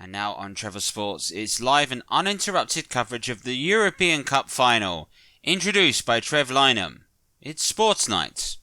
And now on Trevor Sports, it's live and uninterrupted coverage of the European Cup final. Introduced by Trev Lynham. It's Sports Night.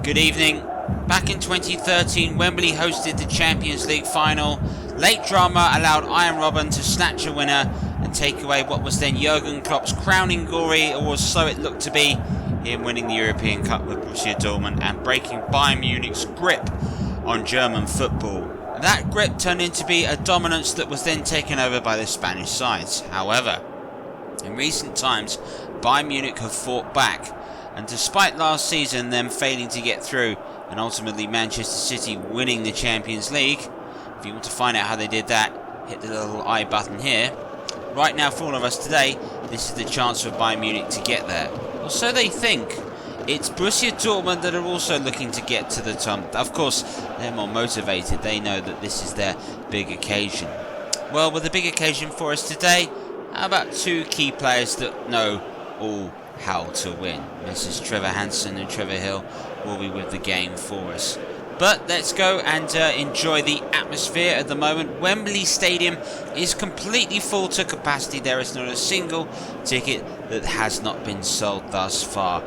Good evening. Back in 2013, Wembley hosted the Champions League final. Late drama allowed Iron Robben to snatch a winner and take away what was then Jurgen Klopp's crowning glory, or so it looked to be, in winning the European Cup with Borussia Dortmund and breaking Bayern Munich's grip on German football. That grip turned into be a dominance that was then taken over by the Spanish sides. However, in recent times, Bayern Munich have fought back. And despite last season them failing to get through and ultimately Manchester City winning the Champions League, if you want to find out how they did that, hit the little I button here. Right now for all of us today, this is the chance for Bayern Munich to get there. Or so they think. It's Borussia Dortmund that are also looking to get to the top. Of course, they're more motivated. They know that this is their big occasion. Well, with the big occasion for us today, how about two key players that know all how to win? Mrs. Trevor Hansen and Trevor Hill will be with the game for us. But let's go and enjoy the atmosphere at the moment. Wembley Stadium is completely full to capacity. There is not a single ticket that has not been sold thus far.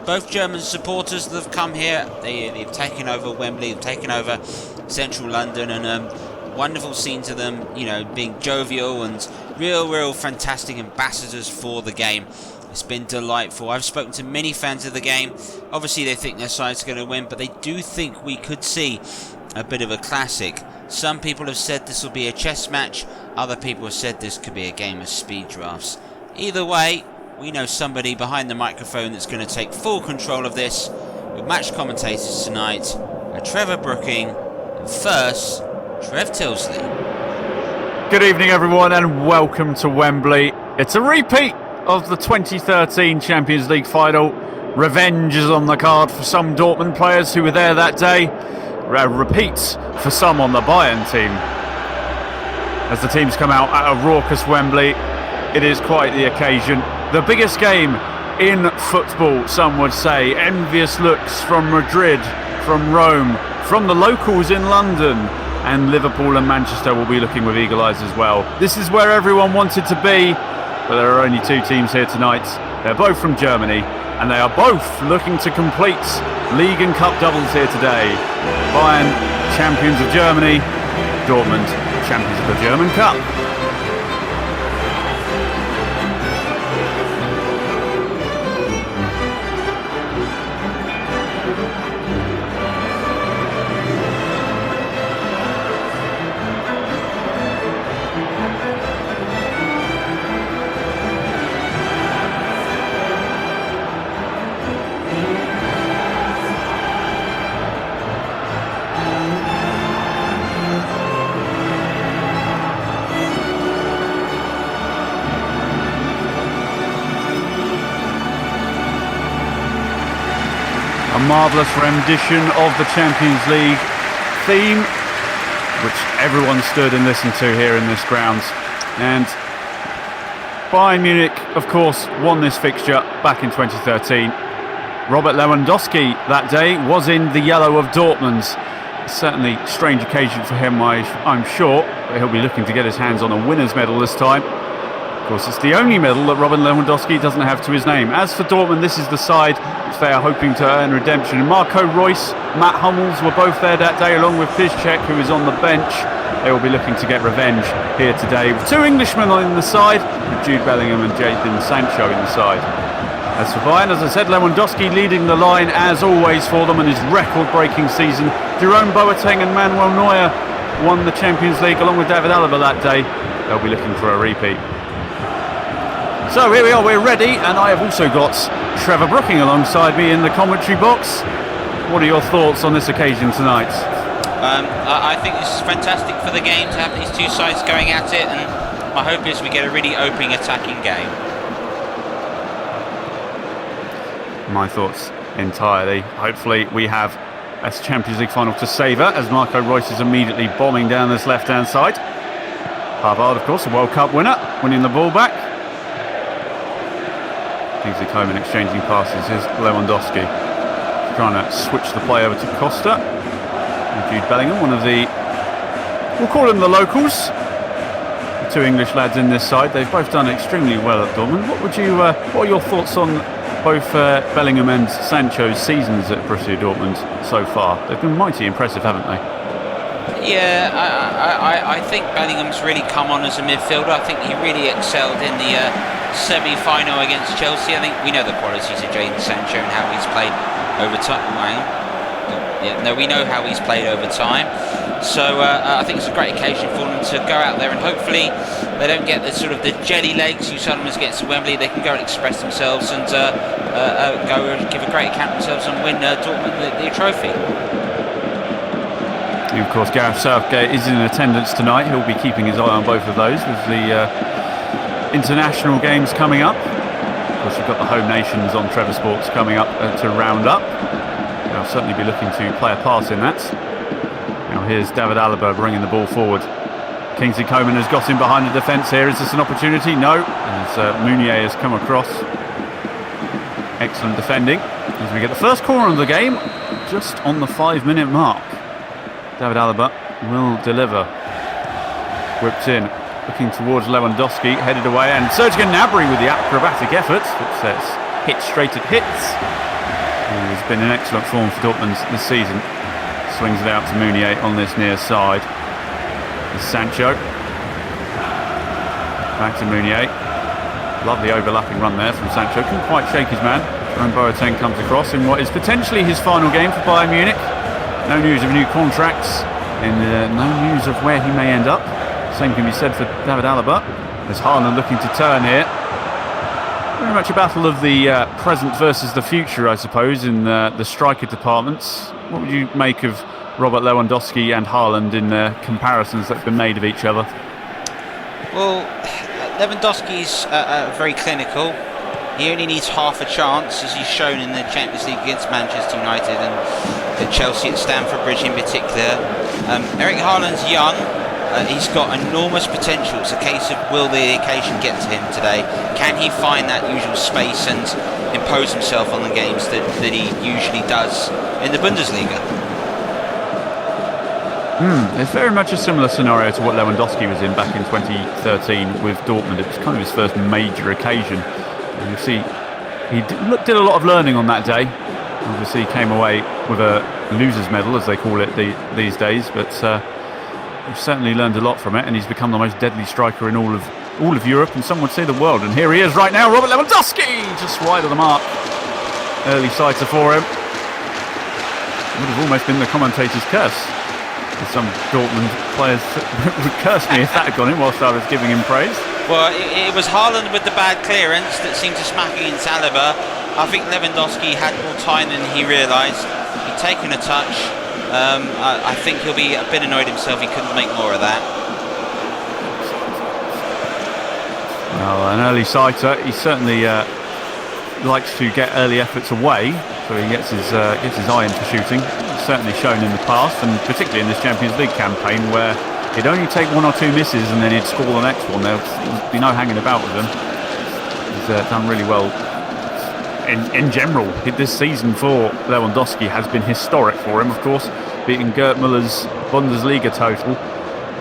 Both German supporters that have come here, they've taken over Wembley, they've taken over central London, and wonderful scene to them, you know, being jovial and real fantastic ambassadors for the game. It's been delightful. I've spoken to many fans of the game. Obviously, they think their side's going to win, but they do think we could see a bit of a classic. Some people have said this will be a chess match. Other people have said this could be a game of speed drafts. Either way, we know somebody behind the microphone that's going to take full control of this. With match commentators tonight, Trevor Brooking, and first, Trev Tilsley. Good evening, everyone, and welcome to Wembley. It's a repeat of the 2013 Champions League final. Revenge is on the card for some Dortmund players who were there that day. Repeats for some on the Bayern team. As the teams come out at a raucous Wembley, it is quite the occasion. The biggest game in football, some would say. Envious looks from Madrid, from Rome, from the locals in London, and Liverpool and Manchester will be looking with eagle eyes as well. This is where everyone wanted to be. But there are only two teams here tonight. They're both from Germany, and they are both looking to complete League and Cup doubles here today. Bayern, champions of Germany. Dortmund, champions of the German Cup. Marvellous rendition of the Champions League theme, which everyone stood and listened to here in this ground. And Bayern Munich, of course, won this fixture back in 2013. Robert Lewandowski that day was in the yellow of Dortmund's. Certainly a strange occasion for him, I'm sure, but he'll be looking to get his hands on a winner's medal this time. Of course, it's the only medal that Robert Lewandowski doesn't have to his name. As for Dortmund, this is the side which they are hoping to earn redemption. Marco Reus, Matt Hummels were both there that day, along with Piszczek, who is on the bench. They will be looking to get revenge here today, with two Englishmen in the side, with Jude Bellingham and Jadon Sancho in the side. As for Bayern, as I said, Lewandowski leading the line as always for them in his record-breaking season. Jerome Boateng and Manuel Neuer won the Champions League along with David Alaba that day. They'll be looking for a repeat. So here we are, we're ready, and I have also got Trevor Brooking alongside me in the commentary box. What are your thoughts on this occasion tonight? I think this is fantastic for the game to have these two sides going at it, and my hope is we get a really opening attacking game. My thoughts entirely. Hopefully we have a Champions League final to savour as Marco Reus is immediately bombing down this left-hand side. Pavard, of course, a World Cup winner, winning the ball back. Kingsley Coman exchanging passes. Here's Lewandowski trying to switch the play over to Costa. And Jude Bellingham, one of the, we'll call them the locals. The two English lads in this side. They've both done extremely well at Dortmund. What are your thoughts on both Bellingham and Sancho's seasons at Borussia Dortmund so far? They've been mighty impressive, haven't they? Yeah, I think Bellingham's really come on as a midfielder. I think he really excelled in the semi-final against Chelsea. I think we know the qualities of Jadon Sancho and how he's played over time. We know how he's played over time. So I think it's a great occasion for them to go out there and hopefully they don't get the sort of the jelly legs you sometimes get to Wembley. They can go and express themselves and go and give a great account of themselves and win Dortmund the trophy. Of course, Gareth Southgate is in attendance tonight. He'll be keeping his eye on both of those with the international games coming up. Of course, we've got the home nations on Trevor Sports coming up to round up. They'll certainly be looking to play a part in that. Now here's David Alaba bringing the ball forward. Kingsley Coman has got him behind the defence here. Is this an opportunity? No. As Meunier has come across. Excellent defending. As we get the first corner of the game, just on the 5-minute mark. David Alaba will deliver. Whipped in, looking towards Lewandowski, headed away, and Serge Gnabry with the acrobatic effort. It's hit straight at hits. He's been in excellent form for Dortmund this season. Swings it out to Meunier on this near side. There's Sancho. Back to Meunier. Lovely overlapping run there from Sancho. Couldn't quite shake his man. And Boateng comes across in what is potentially his final game for Bayern Munich. No news of new contracts and no news of where he may end up. Same can be said for David Alaba. There's Haaland looking to turn here. Very much a battle of the present versus the future, I suppose, in the striker departments. What would you make of Robert Lewandowski and Haaland in comparisons that have been made of each other? Well, Lewandowski's very clinical. He only needs half a chance, as he's shown in the Champions League against Manchester United and at Chelsea at Stamford Bridge in particular. Eric Haaland's young. He's got enormous potential. It's a case of will the occasion get to him today? Can he find that usual space and impose himself on the games that he usually does in the Bundesliga? It's very much a similar scenario to what Lewandowski was in back in 2013 with Dortmund. It was kind of his first major occasion. And you see, he did a lot of learning on that day. Obviously, he came away with a loser's medal, as they call it these days. But he's certainly learned a lot from it, and he's become the most deadly striker in all of Europe, and some would say the world. And here he is right now, Robert Lewandowski, just wide of the mark. Early sighter for him. Would have almost been the commentator's curse. Some Dortmund players would curse me if that had gone in whilst I was giving him praise. Well, it was Haaland with the bad clearance that seemed to smack against Alaba. I think Lewandowski had more time than he realised. He'd taken a touch. I think he'll be a bit annoyed himself. He couldn't make more of that. Well, an early sighter. He certainly likes to get early efforts away, so he gets his eye in for shooting. It's certainly shown in the past, and particularly in this Champions League campaign, where he'd only take one or two misses and then he'd score the next one. There'd be no hanging about with him. He's done really well. In general, this season for Lewandowski has been historic for him, of course, beating Gerd Muller's Bundesliga total.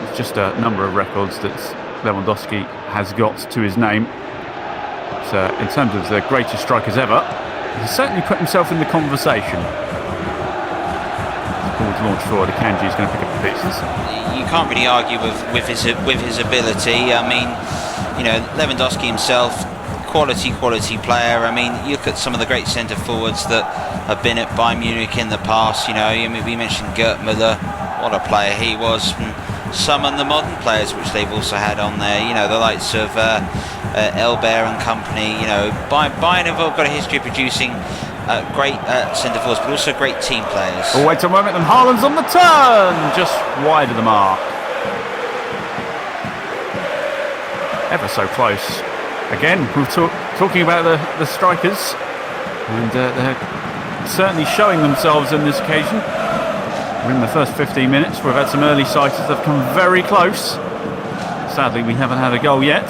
It's just a number of records that Lewandowski has got to his name. But, in terms of the greatest strikers ever, he's certainly put himself in the conversation. Ball's launched forward, Akanji is going to pick up the pieces. You can't really argue with his ability. I mean, Lewandowski himself quality player. I mean, you look at some of the great centre forwards that have been at Bayern Munich in the past. You know, we mentioned Gerd Müller, what a player he was. And some of the modern players which they've also had on there. You know, the likes of Elber and company. You know, Bayern have got a history of producing great centre forwards, but also great team players. Oh, wait a moment, and Haaland's on the turn, just wide of the mark. Ever so close. Again, we're talking about the strikers, and they're certainly showing themselves in this occasion. We're in the first 15 minutes. We've had some early sighters. They've come very close. Sadly, we haven't had a goal yet,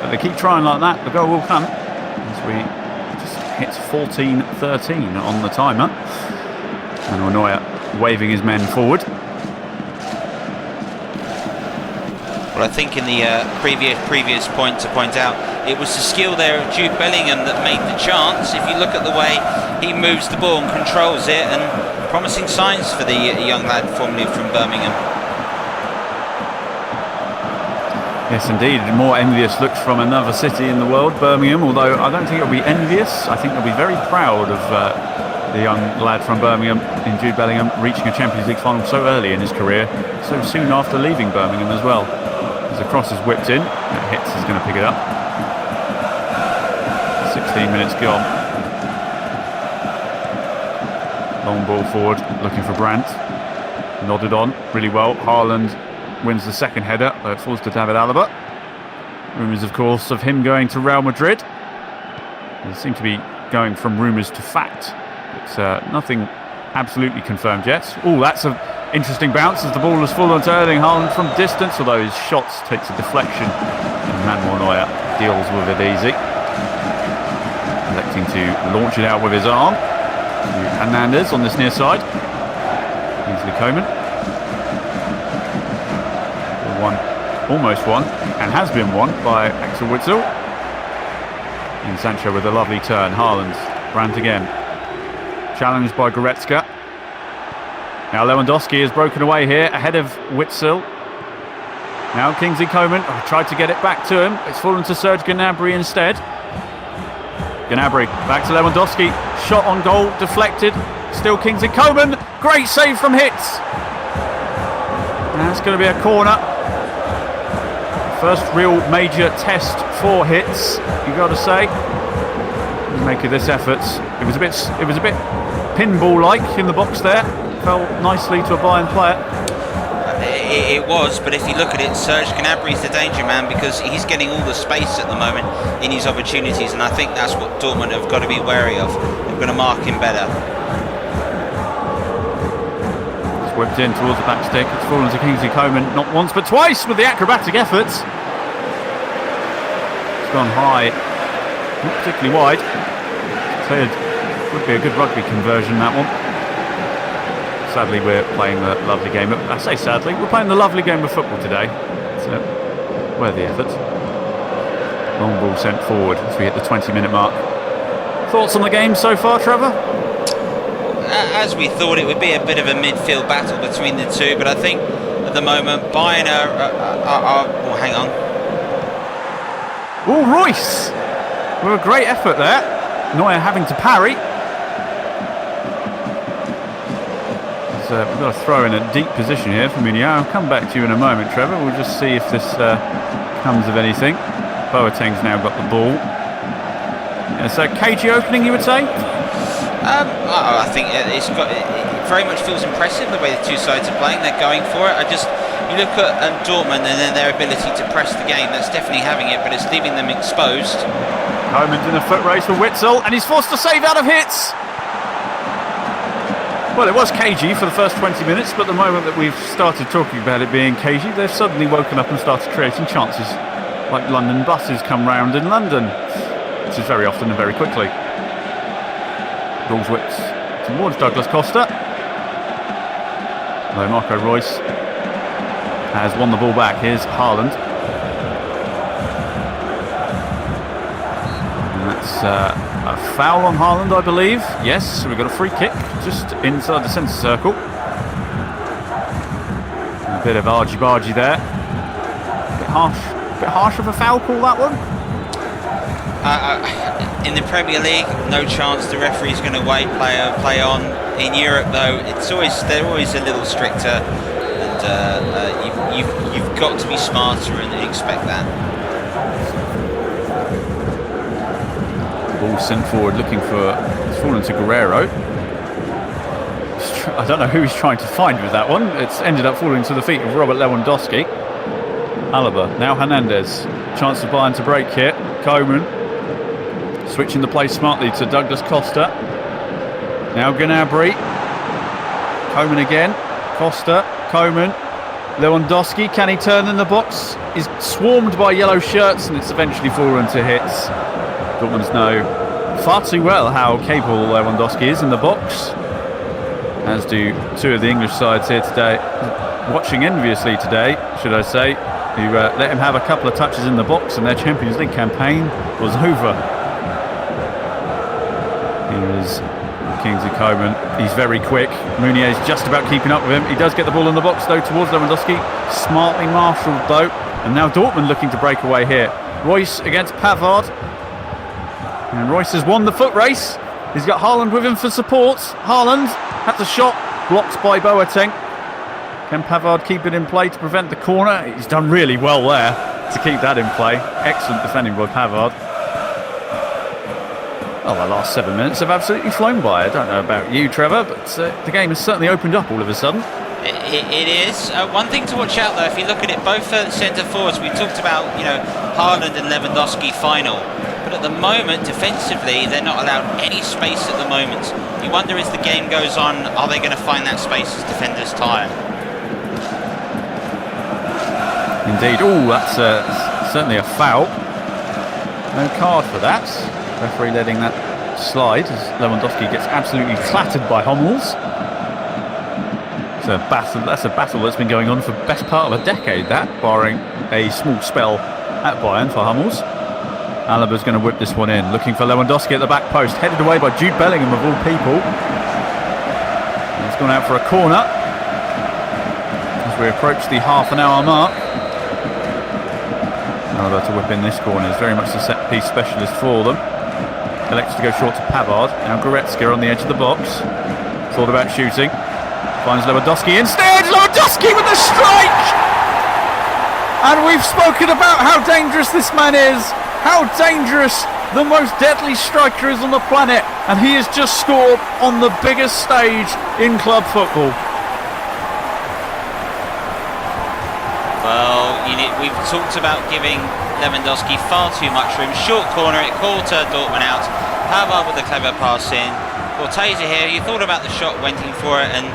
but they keep trying like that. The goal will come as we just hit 14-13 on the timer. And Neuer waving his men forward. Well, I think in the previous point to point out, it was the skill there of Jude Bellingham that made the chance. If you look at the way he moves the ball and controls it, and promising signs for the young lad formerly from Birmingham. Yes, indeed. More envious looks from another city in the world, Birmingham, although I don't think it'll be envious. I think they'll be very proud of the young lad from Birmingham in Jude Bellingham reaching a Champions League final so early in his career, so soon after leaving Birmingham as well. As the cross is whipped in, Hitz is going to pick it up. 16 minutes gone. Long ball forward, looking for Brandt. Nodded on really well. Haaland wins the second header, though it falls to David Alaba. Rumours, of course, of him going to Real Madrid. They seem to be going from rumours to fact. But nothing absolutely confirmed yet. Oh, that's an interesting bounce as the ball has fallen to Erling Haaland from distance, although his shots takes a deflection. And Manuel Neuer deals with it easy. Electing to launch it out with his arm. Hernandez on this near side. Kingsley Coman. Almost won, and has been won by Axel Witsel. And Sancho with a lovely turn. Haaland, Brandt again. Challenged by Goretzka. Now Lewandowski is broken away here, ahead of Witsel. Now Kingsley Coman tried to get it back to him. It's fallen to Serge Gnabry instead. Gnabry, back to Lewandowski. Shot on goal, deflected. Still Kingsley Coman. Great save from Hitz. Now it's going to be a corner. First real major test for Hitz, you got to say. Make of this effort. It was a bit pinball-like in the box there. Fell nicely to a Bayern player. It was, but if you look at it, Serge Gnabry is the danger man because he's getting all the space at the moment in his opportunities, and I think that's what Dortmund have got to be wary of. They've got to mark him better. Whipped in towards the back stick. It's fallen to Kingsley Coman not once but twice with the acrobatic efforts. It's gone high, not particularly wide. Cleared. Would be a good rugby conversion, that one. Sadly, we're playing the lovely game. I say sadly, we're playing the lovely game of football today. It's worthy effort. Long ball sent forward as we hit the 20-minute mark. Thoughts on the game so far, Trevor? As we thought, it would be a bit of a midfield battle between the two, but I think at the moment Bayern are oh, hang on. Oh, Royce with a great effort there. Neuer having to parry. We've got to throw in a deep position here for Munich. I'll come back to you in a moment, Trevor. We'll just see if this comes of anything. Boateng's now got the ball. Yeah, so cagey opening, you would say? I think it very much feels impressive the way the two sides are playing. They're going for it. You look at Dortmund and then their ability to press the game. That's definitely having it, but it's leaving them exposed. Coman's in a foot race with Witsel, and he's forced to save out of Hitz. Well, it was cagey for the first 20 minutes, but the moment that we've started talking about it being cagey, they've suddenly woken up and started creating chances, like London buses come round in London, which is very often and very quickly. Balls whipped towards Douglas Costa. Though Marco Reus has won the ball back. Here's Haaland. And that's a foul on Haaland, I believe. Yes, so we've got a free kick just inside the centre circle. A bit of argy-bargy there. A bit harsh of a foul call, that one. In the Premier League, no chance the referee's going to play on. In Europe, though, they're always a little stricter, and you've got to be smarter and expect that. Ball sent forward, looking for. It's fallen to Guerrero. I don't know who he's trying to find with that one. It's ended up falling to the feet of Robert Lewandowski. Alaba, now Hernandez. Chance of Bayern to break here. Koeman switching the play smartly to Douglas Costa. Now Gnabry. Koeman again. Costa, Koeman. Lewandowski, can he turn in the box? He's swarmed by yellow shirts and it's eventually fallen to hits. Dortmund know far too well how capable Lewandowski is in the box, as do two of the English sides here today, watching enviously today, should I say, who let him have a couple of touches in the box and their Champions League campaign was over. Here's Kingsley Coman. He's very quick. Meunier's just about keeping up with him. He does get the ball in the box though towards Lewandowski. Smartly marshalled though. And now Dortmund looking to break away here. Royce against Pavard. And Royce has won the foot race. He's got Haaland with him for support. Haaland has a shot blocked by Boateng. Can Pavard keep it in play to prevent the corner? He's done really well there to keep that in play. Excellent defending by Pavard. Well, the last 7 minutes have absolutely flown by. I don't know about you, Trevor, but the game has certainly opened up all of a sudden. It is. One thing to watch out, though, if you look at it, both centre forwards, we talked about, Haaland and Lewandowski final. But at the moment, defensively, they're not allowed any space at the moment. You wonder as the game goes on, are they going to find that space as defenders tire? Indeed. Oh, that's certainly a foul. No card for that. Referee letting that slide as Lewandowski gets absolutely flattered by Hummels. It's a battle. That's a battle that's been going on for the best part of a decade, that, barring a small spell at Bayern for Hummels. Alaba's going to whip this one in, looking for Lewandowski at the back post, headed away by Jude Bellingham of all people. And it's gone out for a corner as we approach the half-an-hour mark. Alaba to whip in this corner, is very much the set-piece specialist for them. Elects to go short to Pavard. Now Goretzka on the edge of the box. Thought about shooting. Finds Lewandowski instead. Lewandowski with the strike! And we've spoken about how dangerous this man is. How dangerous the most deadly striker is on the planet. And he has just scored on the biggest stage in club football. Well, we've talked about giving Lewandowski far too much room. Short corner, it called Dortmund out. Pavard with a clever pass in. Cortese here, you thought about the shot, went in for it, and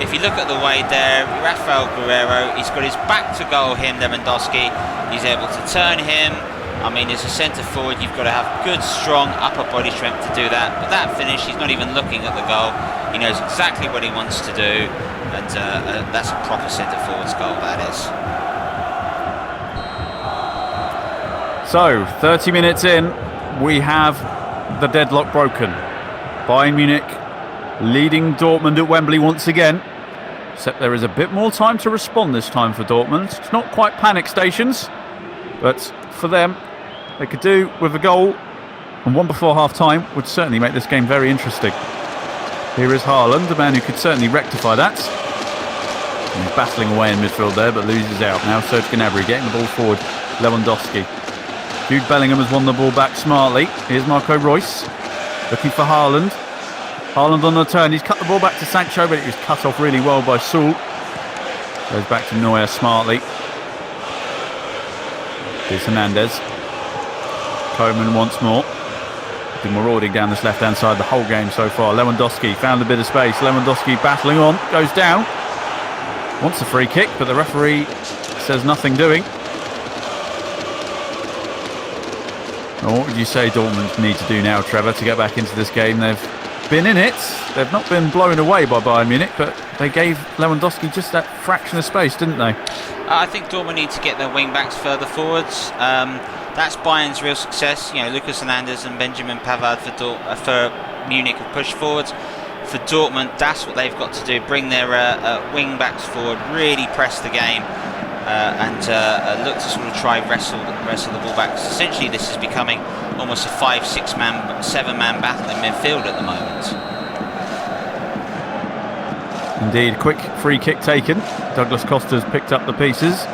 if you look at the way there, Rafael Guerrero, he's got his back to goal, him, Lewandowski. He's able to turn him. I mean, as a centre forward, you've got to have good, strong upper body strength to do that. But that finish, he's not even looking at the goal. He knows exactly what he wants to do, and that's a proper centre forward's goal, that is. So, 30 minutes in, we have the deadlock broken. Bayern Munich leading Dortmund at Wembley once again. Except there is a bit more time to respond this time for Dortmund. It's not quite panic stations, but for them, they could do with a goal and one before half-time would certainly make this game very interesting. Here is Haaland, the man who could certainly rectify that. And he's battling away in midfield there, but loses out. Now Serge Gnabry getting the ball forward. Lewandowski. Jude Bellingham has won the ball back smartly. Here's Marco Reus, looking for Haaland. Haaland on the turn. He's cut the ball back to Sancho, but it was cut off really well by Saul. Goes back to Neuer smartly. Here's Hernandez. Koeman once more. Been marauding down this left-hand side the whole game so far. Lewandowski found a bit of space. Lewandowski battling on. Goes down. Wants a free kick, but the referee says nothing doing. Well, what would you say Dortmund need to do now, Trevor, to get back into this game? They've been in it. They've not been blown away by Bayern Munich, but they gave Lewandowski just that fraction of space, didn't they? I think Dortmund need to get their wing-backs further forwards. That's Bayern's real success. Lucas Hernandez and Benjamin Pavard for Munich have pushed forwards. For Dortmund, that's what they've got to do. Bring their wing-backs forward, really press the game. And look to sort of try wrestle the ball back. Essentially, this is becoming almost a 5, 6 man, 7 man battle in midfield at the moment. Indeed, quick free kick taken. Douglas Costa's picked up the pieces.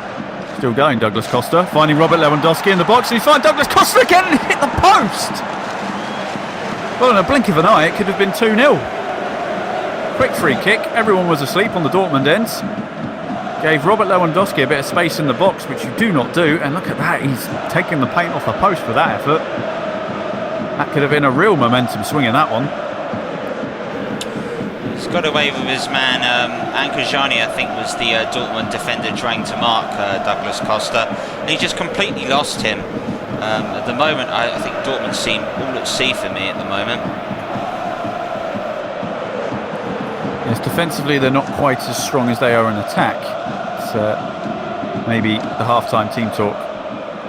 Still going, Douglas Costa, finding Robert Lewandowski in the box, and he's found Douglas Costa again and hit the post! Well, in a blink of an eye, it could have been 2-0. Quick free kick, everyone was asleep on the Dortmund ends. Gave Robert Lewandowski a bit of space in the box, which you do not do, and look at that, he's taking the paint off the post for that effort. That could have been a real momentum swing in that one. He's got away with his man, Ankajani, I think, was the Dortmund defender trying to mark Douglas Costa. And he just completely lost him. At the moment, I think Dortmund seem all at sea for me at the moment. Yes, defensively they're not quite as strong as they are in attack. Maybe the half-time team talk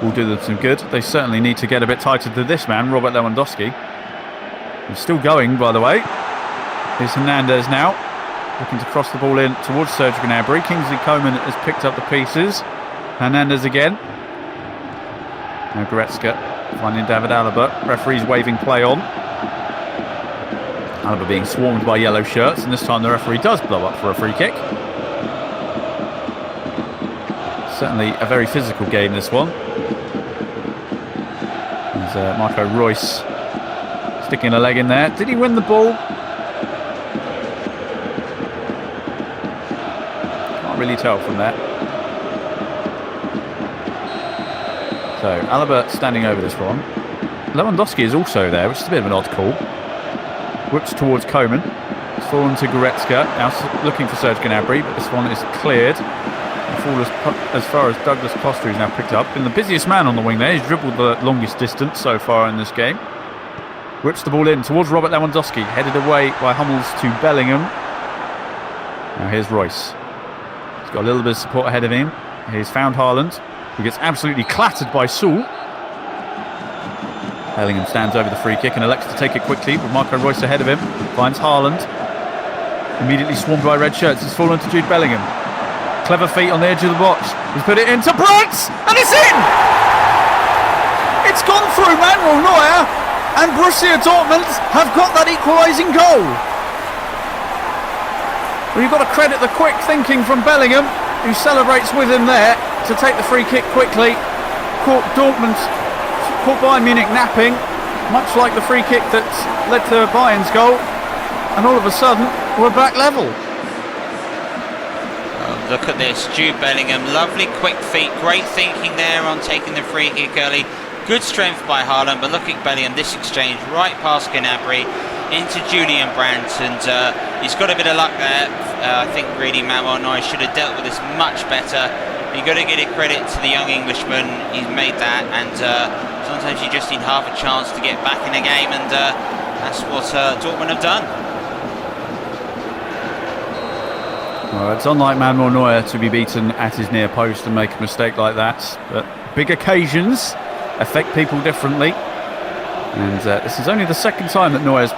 will do them some good. They certainly need to get a bit tighter to this man, Robert Lewandowski. He's still going, by the way. Here's Hernandez now, looking to cross the ball in towards Serge Gnabry. Kingsley Coman has picked up the pieces. Hernandez again. Now Goretzka finding David Alaba. Referee's waving play on. Alaba being swarmed by yellow shirts, and this time the referee does blow up for a free kick. Certainly a very physical game, this one. There's Marco Reus sticking a leg in there. Did he win the ball? Can't really tell from that. So Alaba standing over this one. Lewandowski is also there, which is a bit of an odd call. Whips towards Coman. It's fallen to Goretzka. Now looking for Serge Gnabry, but this one is cleared. As far as Douglas Costa, who's now picked up. Been the busiest man on the wing there. He's dribbled the longest distance so far in this game. Whips the ball in towards Robert Lewandowski. Headed away by Hummels to Bellingham. Now here's Reus. He's got a little bit of support ahead of him. He's found Haaland, who gets absolutely clattered by Saul. Bellingham stands over the free kick and elects to take it quickly, but Marco Reus ahead of him. Finds Haaland. Immediately swarmed by red shirts. He's fallen to Jude Bellingham. Clever feet on the edge of the box. He's put it into Brandt, and it's in! It's gone through Manuel Neuer, and Borussia Dortmund have got that equalising goal. Well, you've got to credit the quick thinking from Bellingham, who celebrates with him there to take the free kick quickly. Caught Bayern Munich napping, much like the free kick that led to Bayern's goal, and all of a sudden we're back level. Look at this, Jude Bellingham, lovely quick feet, great thinking there on taking the free kick early. Good strength by Haaland, but look at Bellingham, this exchange right past Gnabry into Julian Brandt, and he's got a bit of luck there. I think really Manuel Neuer should have dealt with this much better. You've got to give it credit to the young Englishman, he's made that, and sometimes you just need half a chance to get back in a game, and that's what Dortmund have done. Well, it's unlike Manuel Neuer to be beaten at his near post and make a mistake like that, but big occasions affect people differently, and this is only the second time that Neuer's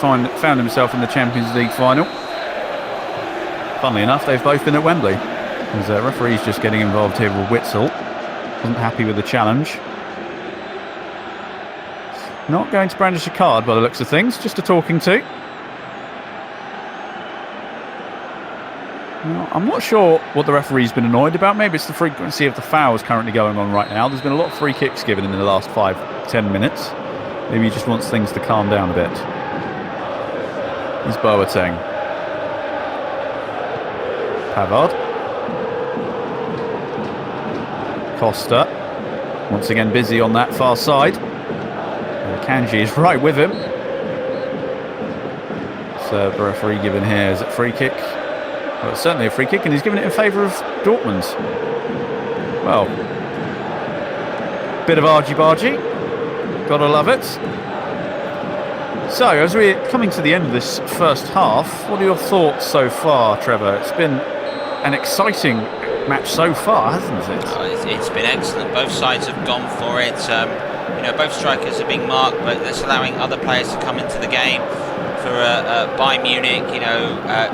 found himself in the Champions League final. Funnily enough, they've both been at Wembley. As referee's just getting involved here with Witzel. Wasn't happy with the challenge. Not going to brandish a card by the looks of things, just a talking to. Well, I'm not sure what the referee's been annoyed about. Maybe it's the frequency of the fouls currently going on right now. There's been a lot of free kicks given in the last 5-10 minutes. Maybe he just wants things to calm down a bit. Here's Boateng. Pavard. Costa. Once again busy on that far side. Kanji is right with him. So the referee given here is it free kick? Well, it's certainly a free kick, and he's given it in favour of Dortmund. Well, bit of argy-bargy. Gotta love it. So, as we're coming to the end of this first half, what are your thoughts so far, Trevor? It's been an exciting match so far, hasn't it? Oh, it's been excellent. Both sides have gone for it. Both strikers are being marked, but that's allowing other players to come into the game. For Bayern Munich,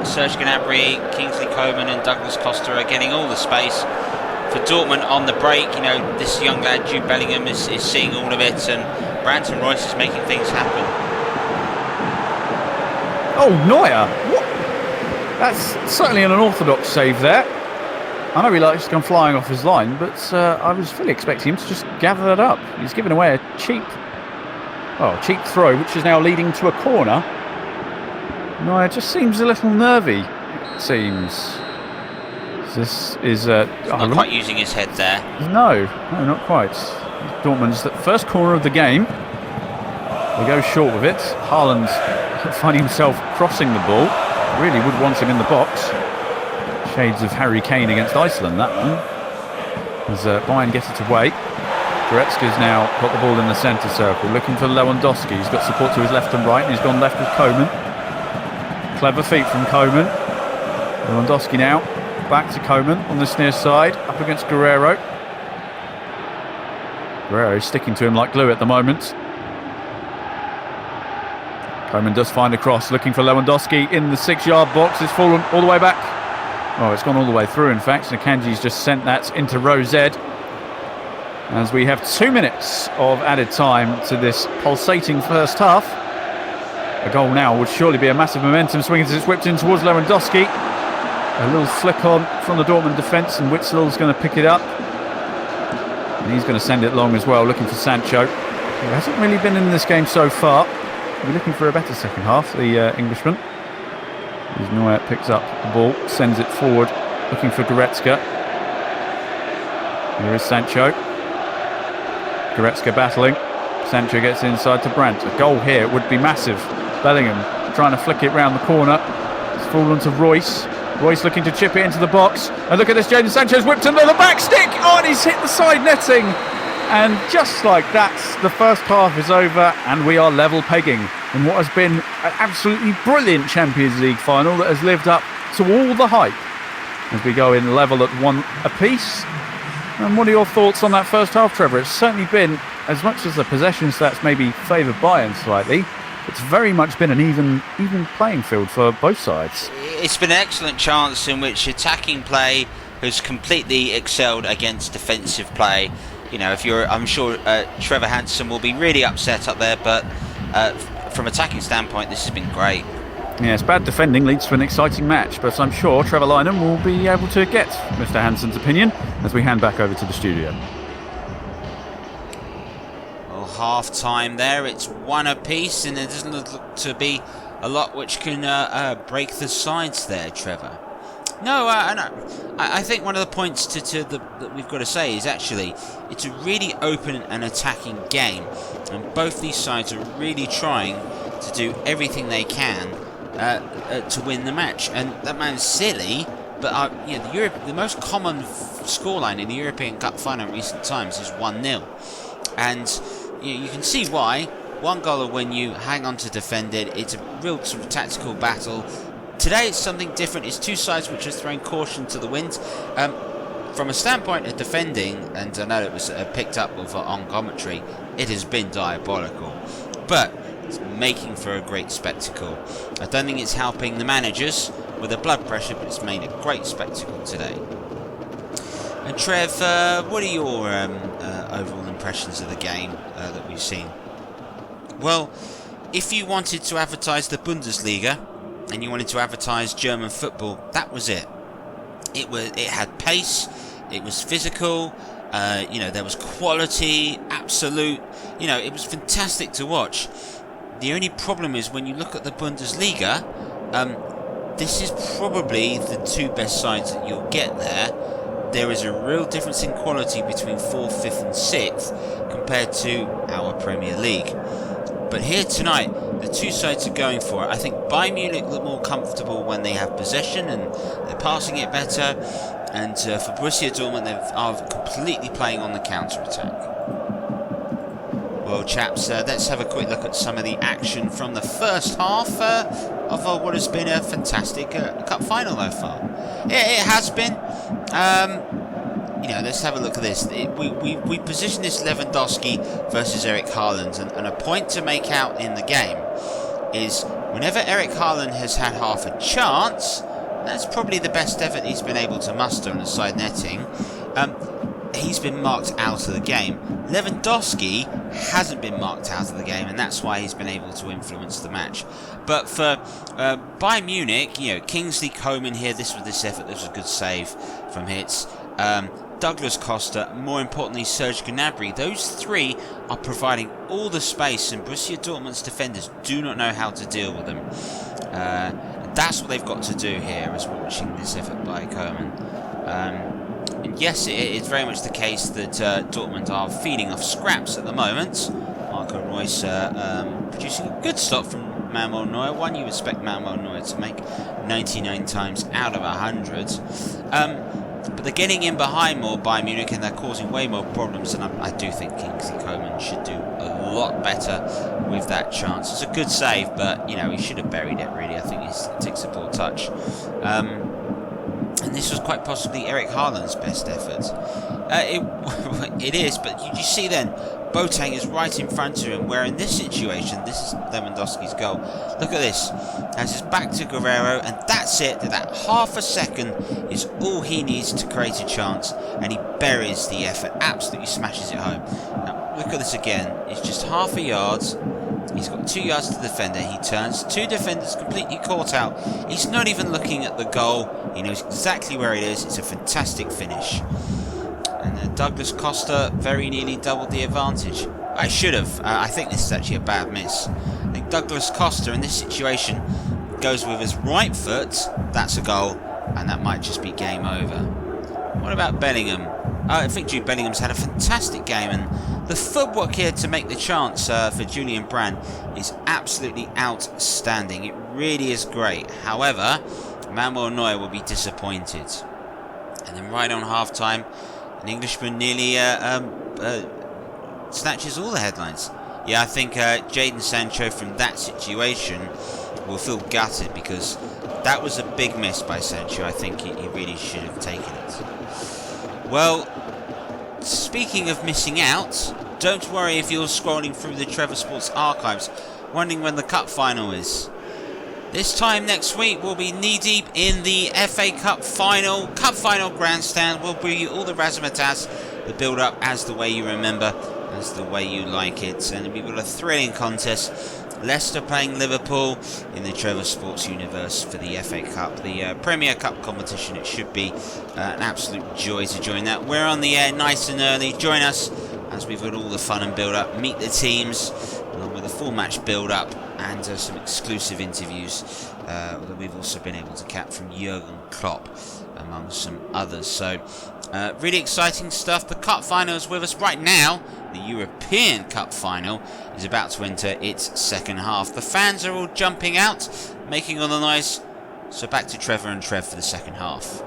Serge Gnabry, Kingsley Coman and Douglas Costa are getting all the space. For Dortmund on the break, this young lad Jude Bellingham is seeing all of it and Brandt and Royce is making things happen. Oh, Neuer! What? That's certainly an unorthodox save there. I know he likes to come flying off his line, but I was fully expecting him to just gather that up. He's given away a cheap throw, which is now leading to a corner. Neuer just seems a little nervy, it seems. This is not quite using his head there. No, not quite. Dortmund's the first corner of the game. They go short with it. Haaland finding himself crossing the ball. Really would want him in the box. Shades of Harry Kane against Iceland, that one. As Bayern get it away. Goretzka's now got the ball in the centre circle, looking for Lewandowski. He's got support to his left and right, and he's gone left with Koeman. Clever feet from Koeman. Lewandowski now back to Koeman on this near side, up against Guerrero. Guerrero sticking to him like glue at the moment. Koeman does find a cross, looking for Lewandowski in the 6-yard box. It's fallen all the way back. Oh, it's gone all the way through, in fact. Nakanji's just sent that into row Z. As we have 2 minutes of added time to this pulsating first half. A goal now would surely be a massive momentum swing as it's whipped in towards Lewandowski. A little flick on from the Dortmund defence, and Witzel's going to pick it up. And he's going to send it long as well, looking for Sancho. He hasn't really been in this game so far. We're looking for a better second half, the Englishman. As Neuer picks up the ball, sends it forward, looking for Goretzka. Here is Sancho. Goretzka battling. Sancho gets inside to Brandt. A goal here would be massive. Bellingham trying to flick it round the corner. It's fallen to Royce. Royce looking to chip it into the box. And look at this, Jadon Sancho's whipped under the back stick. Oh, and he's hit the side netting. And just like that, the first half is over and we are level pegging in what has been an absolutely brilliant Champions League final that has lived up to all the hype as we go in level at 1 apiece. And what are your thoughts on that first half, Trevor? It's certainly been, as much as the possession stats maybe favoured Bayern slightly, it's very much been an even playing field for both sides. It's been an excellent chance in which attacking play has completely excelled against defensive play. You know, I'm sure Trevor Hansen will be really upset up there, but from attacking standpoint, this has been great. Yes, bad defending leads to an exciting match, but I'm sure Trevor Lynham will be able to get Mr. Hansen's opinion as we hand back over to the studio. Well, half time there, it's 1 apiece, and there doesn't look to be a lot which can break the sides there, Trevor. No, I think one of the points that we've got to say is actually it's a really open and attacking game, and both these sides are really trying to do everything they can to win the match. And that man's silly, but the most common scoreline in the European Cup final in recent times is 1-0, and you can see why. 1 goal will win you. Hang on to defend it. It's a real sort of tactical battle. Today it's something different. It's two sides which are throwing caution to the wind. From a standpoint of defending, and I know it was picked up on commentary, it has been diabolical. But it's making for a great spectacle. I don't think it's helping the managers with the blood pressure, but it's made a great spectacle today. And Trev, what are your overall impressions of the game that we've seen? Well, if you wanted to advertise the Bundesliga and you wanted to advertise German football, that was it. It had pace, it was physical, there was quality, absolute, it was fantastic to watch. The only problem is when you look at the Bundesliga, this is probably the two best sides that you'll get there. There is a real difference in quality between 4th, 5th and 6th compared to our Premier League. But here tonight, the two sides are going for it. I think Bayern Munich look more comfortable when they have possession and they're passing it better. And for Borussia Dortmund, they are completely playing on the counter-attack. Well, chaps, let's have a quick look at some of the action from the first half of what has been a fantastic cup final so far. It has been. Let's have a look at this. We position this Lewandowski versus Eric Haaland, and a point to make out in the game is whenever Eric Haaland has had half a chance, that's probably the best effort he's been able to muster on the side netting. he's been marked out of the game. Lewandowski hasn't been marked out of the game, and that's why he's been able to influence the match. But for Bayern Munich, Kingsley Coman here, this was a good save from Hitz. Douglas Costa, more importantly Serge Gnabry, those three are providing all the space, and Borussia Dortmund's defenders do not know how to deal with them. That's what they've got to do here as we're watching this effort by Coman. And yes, it's very much the case that Dortmund are feeding off scraps at the moment. Marco Reus producing a good stop from Manuel Neuer, one you expect Manuel Neuer to make 99 times out of 100. But they're getting in behind more Bayern Munich, and they're causing way more problems, and I do think Kingsley Coman should do a lot better with that chance. It's a good save, but he should have buried it, really. I think he takes a poor touch. And this was quite possibly Eric Haaland's best effort. It is, but you see then, Boateng is right in front of him, where in this situation, this is Lewandowski's goal. Look at this. Has his back to Guerrero, and that's it. That half a second is all he needs to create a chance, and he buries the effort, absolutely smashes it home. Now, look at this again. It's just half a yard. He's got 2 yards to the defender. He turns. 2 defenders completely caught out. He's not even looking at the goal. He knows exactly where it is. It's a fantastic finish. And Douglas Costa very nearly doubled the advantage. I should have. I think this is actually a bad miss. I think Douglas Costa in this situation goes with his right foot. That's a goal, and that might just be game over. What about Bellingham? I think Jude Bellingham's had a fantastic game, and the footwork here to make the chance for Julian Brand is absolutely outstanding. It really is great. However, Manuel Neuer will be disappointed. And then right on half-time, an Englishman nearly snatches all the headlines. Yeah, I think Jadon Sancho from that situation will feel gutted, because that was a big miss by Sancho. I think he really should have taken it. Well, speaking of missing out, don't worry if you're scrolling through the Trevor Sports archives, wondering when the cup final is. This time next week, we'll be knee-deep in the FA Cup final. Cup final grandstand. We'll bring you all the razzmatazz, the build-up as the way you remember, as the way you like it. And we've got a thrilling contest. Leicester playing Liverpool in the Trevor Sports universe for the FA Cup, the Premier Cup competition. It should be an absolute joy to join that. We're on the air nice and early. Join us as we've got all the fun and build-up. Meet the teams, along with a full match build-up and some exclusive interviews that we've also been able to cap from Jurgen Klopp, among some others. So, really exciting stuff. The Cup final is with us right now. The European Cup final is about to enter its second half. The fans are all jumping out, making all the noise. So back to Trevor and Trev for the second half.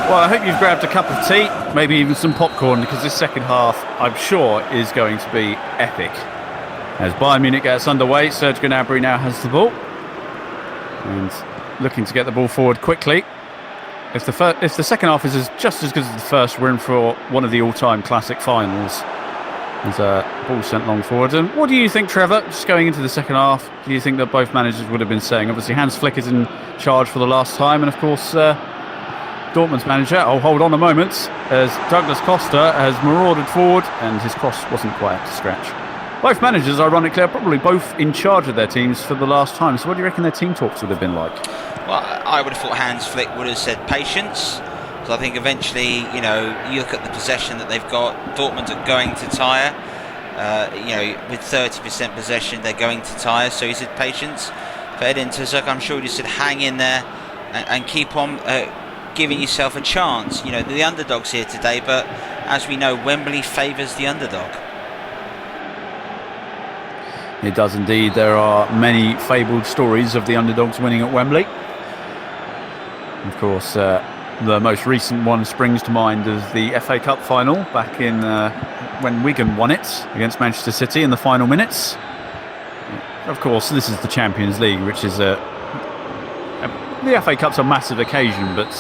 Well, I hope you've grabbed a cup of tea, maybe even some popcorn, because this second half, I'm sure, is going to be epic. As Bayern Munich gets underway, Serge Gnabry now has the ball, and looking to get the ball forward quickly. If the second half is just as good as the first, we're in for one of the all-time classic finals. There's a ball sent long forward. And what do you think, Trevor, just going into the second half? Do you think that both managers would have been saying? Obviously, Hans Flick is in charge for the last time, and of course, Dortmund's manager, oh, hold on a moment, as Douglas Costa has marauded forward, and his cross wasn't quite up to scratch. Both managers, ironically, are probably both in charge of their teams for the last time. So what do you reckon their team talks would have been like? Well, I would have thought Hans Flick would have said patience. So I think eventually, you look at the possession that they've got. Dortmund are going to tire. With 30% possession, they're going to tire. So he said patience. For Edin Terzic, I'm sure he just said hang in there and keep on giving yourself a chance. The underdog's here today, but as we know, Wembley favours the underdog. It does indeed. There are many fabled stories of the underdogs winning at Wembley. Of course, the most recent one springs to mind as the FA Cup final back in when Wigan won it against Manchester City in the final minutes. Of course, this is the Champions League, which is the FA Cup's a massive occasion, but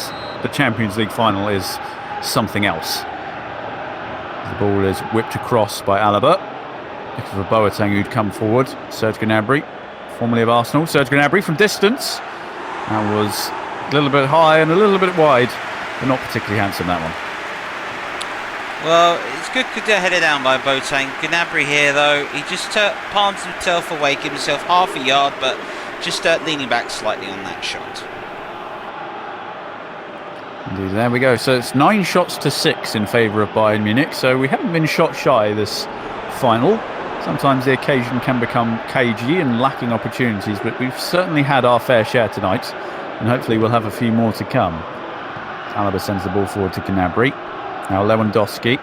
the Champions League final is something else. The ball is whipped across by Alaba. Looking for Boateng, who'd come forward. Serge Gnabry, formerly of Arsenal. Serge Gnabry from distance. That was a little bit high and a little bit wide. but not particularly handsome, that one. Well, it's good headed down by Boateng. Gnabry here, though, he just palms himself away, gives himself half a yard, but just leaning back slightly on that shot. Indeed, there we go. So it's 9 shots to 6 in favour of Bayern Munich. So we haven't been shot shy this final. Sometimes the occasion can become cagey and lacking opportunities, but we've certainly had our fair share tonight, and hopefully we'll have a few more to come. Alaba sends the ball forward to Gnabry. Now Lewandowski.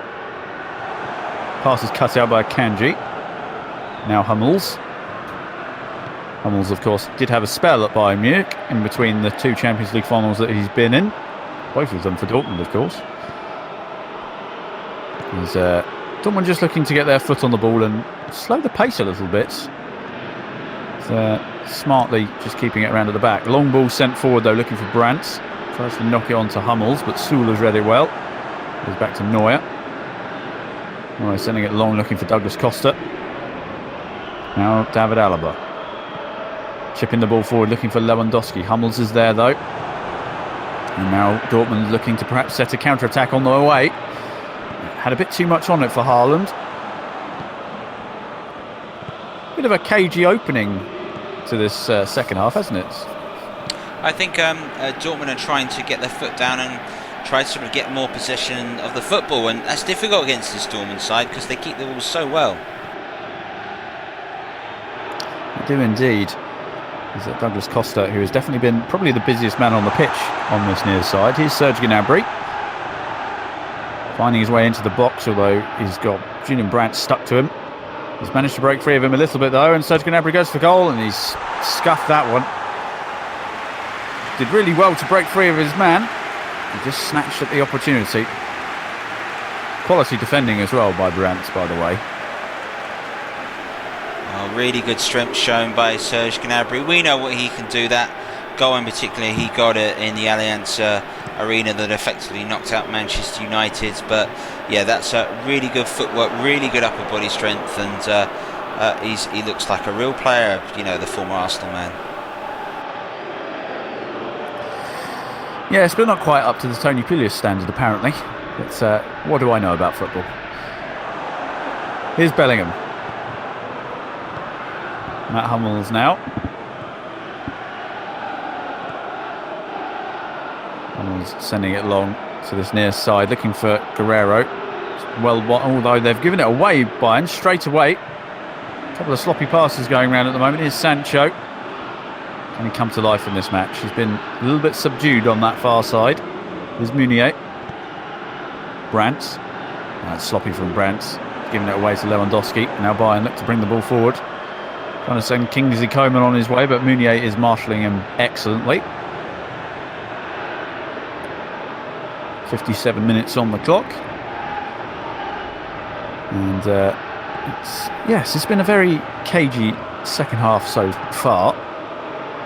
Pass is cut out by Kanji. Now Hummels. Hummels, of course, did have a spell at Bayern Munich in between the 2 Champions League finals that he's been in. Both of them for Dortmund, of course. Dortmund just looking to get their foot on the ball and slow the pace a little bit. Smartly just keeping it around at the back. Long ball sent forward, though, looking for Brandt. Tries to knock it on to Hummels, but Süle has read it well. Goes back to Neuer. Neuer sending it long, looking for Douglas Costa. Now David Alaba. Chipping the ball forward, looking for Lewandowski. Hummels is there, though. And now Dortmund looking to perhaps set a counter-attack on their way. Had a bit too much on it for Haaland. Bit of a cagey opening to this second half, hasn't it? I think Dortmund are trying to get their foot down and try to sort of get more possession of the football, and that's difficult against this Dortmund side because they keep the ball so well. They do indeed. Is that Douglas Costa, who has definitely been probably the busiest man on the pitch on this near side. Here's Serge Gnabry, finding his way into the box, although he's got Julian Brandt stuck to him. He's managed to break free of him a little bit, though, and Serge Gnabry goes for goal, and he's scuffed that one. Did really well to break free of his man. He just snatched at the opportunity. Quality defending as well by Brandt, by the way. Really good strength shown by Serge Gnabry. We know what he can do. That goal in particular, he got it in the Allianz Arena that effectively knocked out Manchester United. But yeah, that's really good footwork, really good upper body strength, and he looks like a real player, you know, the former Arsenal man. Yes, but not quite up to the Tony Pulis standard, apparently. But what do I know about football? Here's Bellingham. Matt Hummels now. Hummels sending it long to this near side, looking for Guerrero. Well, although they've given it away, Bayern, straight away. A couple of sloppy passes going around at the moment. Here's Sancho. Can he come to life in this match? He's been a little bit subdued on that far side. There's Meunier. Brandt. That's sloppy from Brandt. Giving it away to Lewandowski. Now Bayern look to bring the ball forward. Trying to send Kingsley Coman on his way, but Meunier is marshalling him excellently. 57 minutes on the clock. And it's been a very cagey second half so far.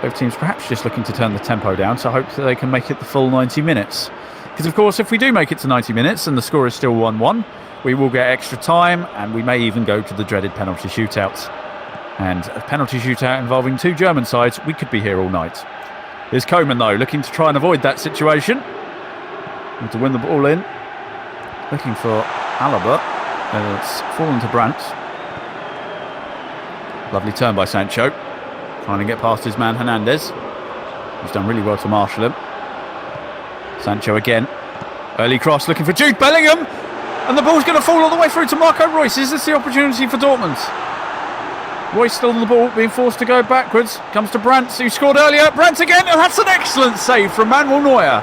Both teams perhaps just looking to turn the tempo down, so I hope that they can make it the full 90 minutes. Because of course, if we do make it to 90 minutes and the score is still 1-1, we will get extra time, and we may even go to the dreaded penalty shootout. And a penalty shootout involving 2 German sides, we could be here all night. Here's Coman, though, looking to try and avoid that situation. And to win the ball in. Looking for Alaba. And it's fallen to Brandt. Lovely turn by Sancho. Trying to get past his man Hernandez. He's done really well to marshal him. Sancho again. Early cross looking for Jude Bellingham. And the ball's going to fall all the way through to Marco Reus. Is this the opportunity for Dortmund? Reus still on the ball, being forced to go backwards. Comes to Brandt, who scored earlier. Brandt again, and that's an excellent save from Manuel Neuer.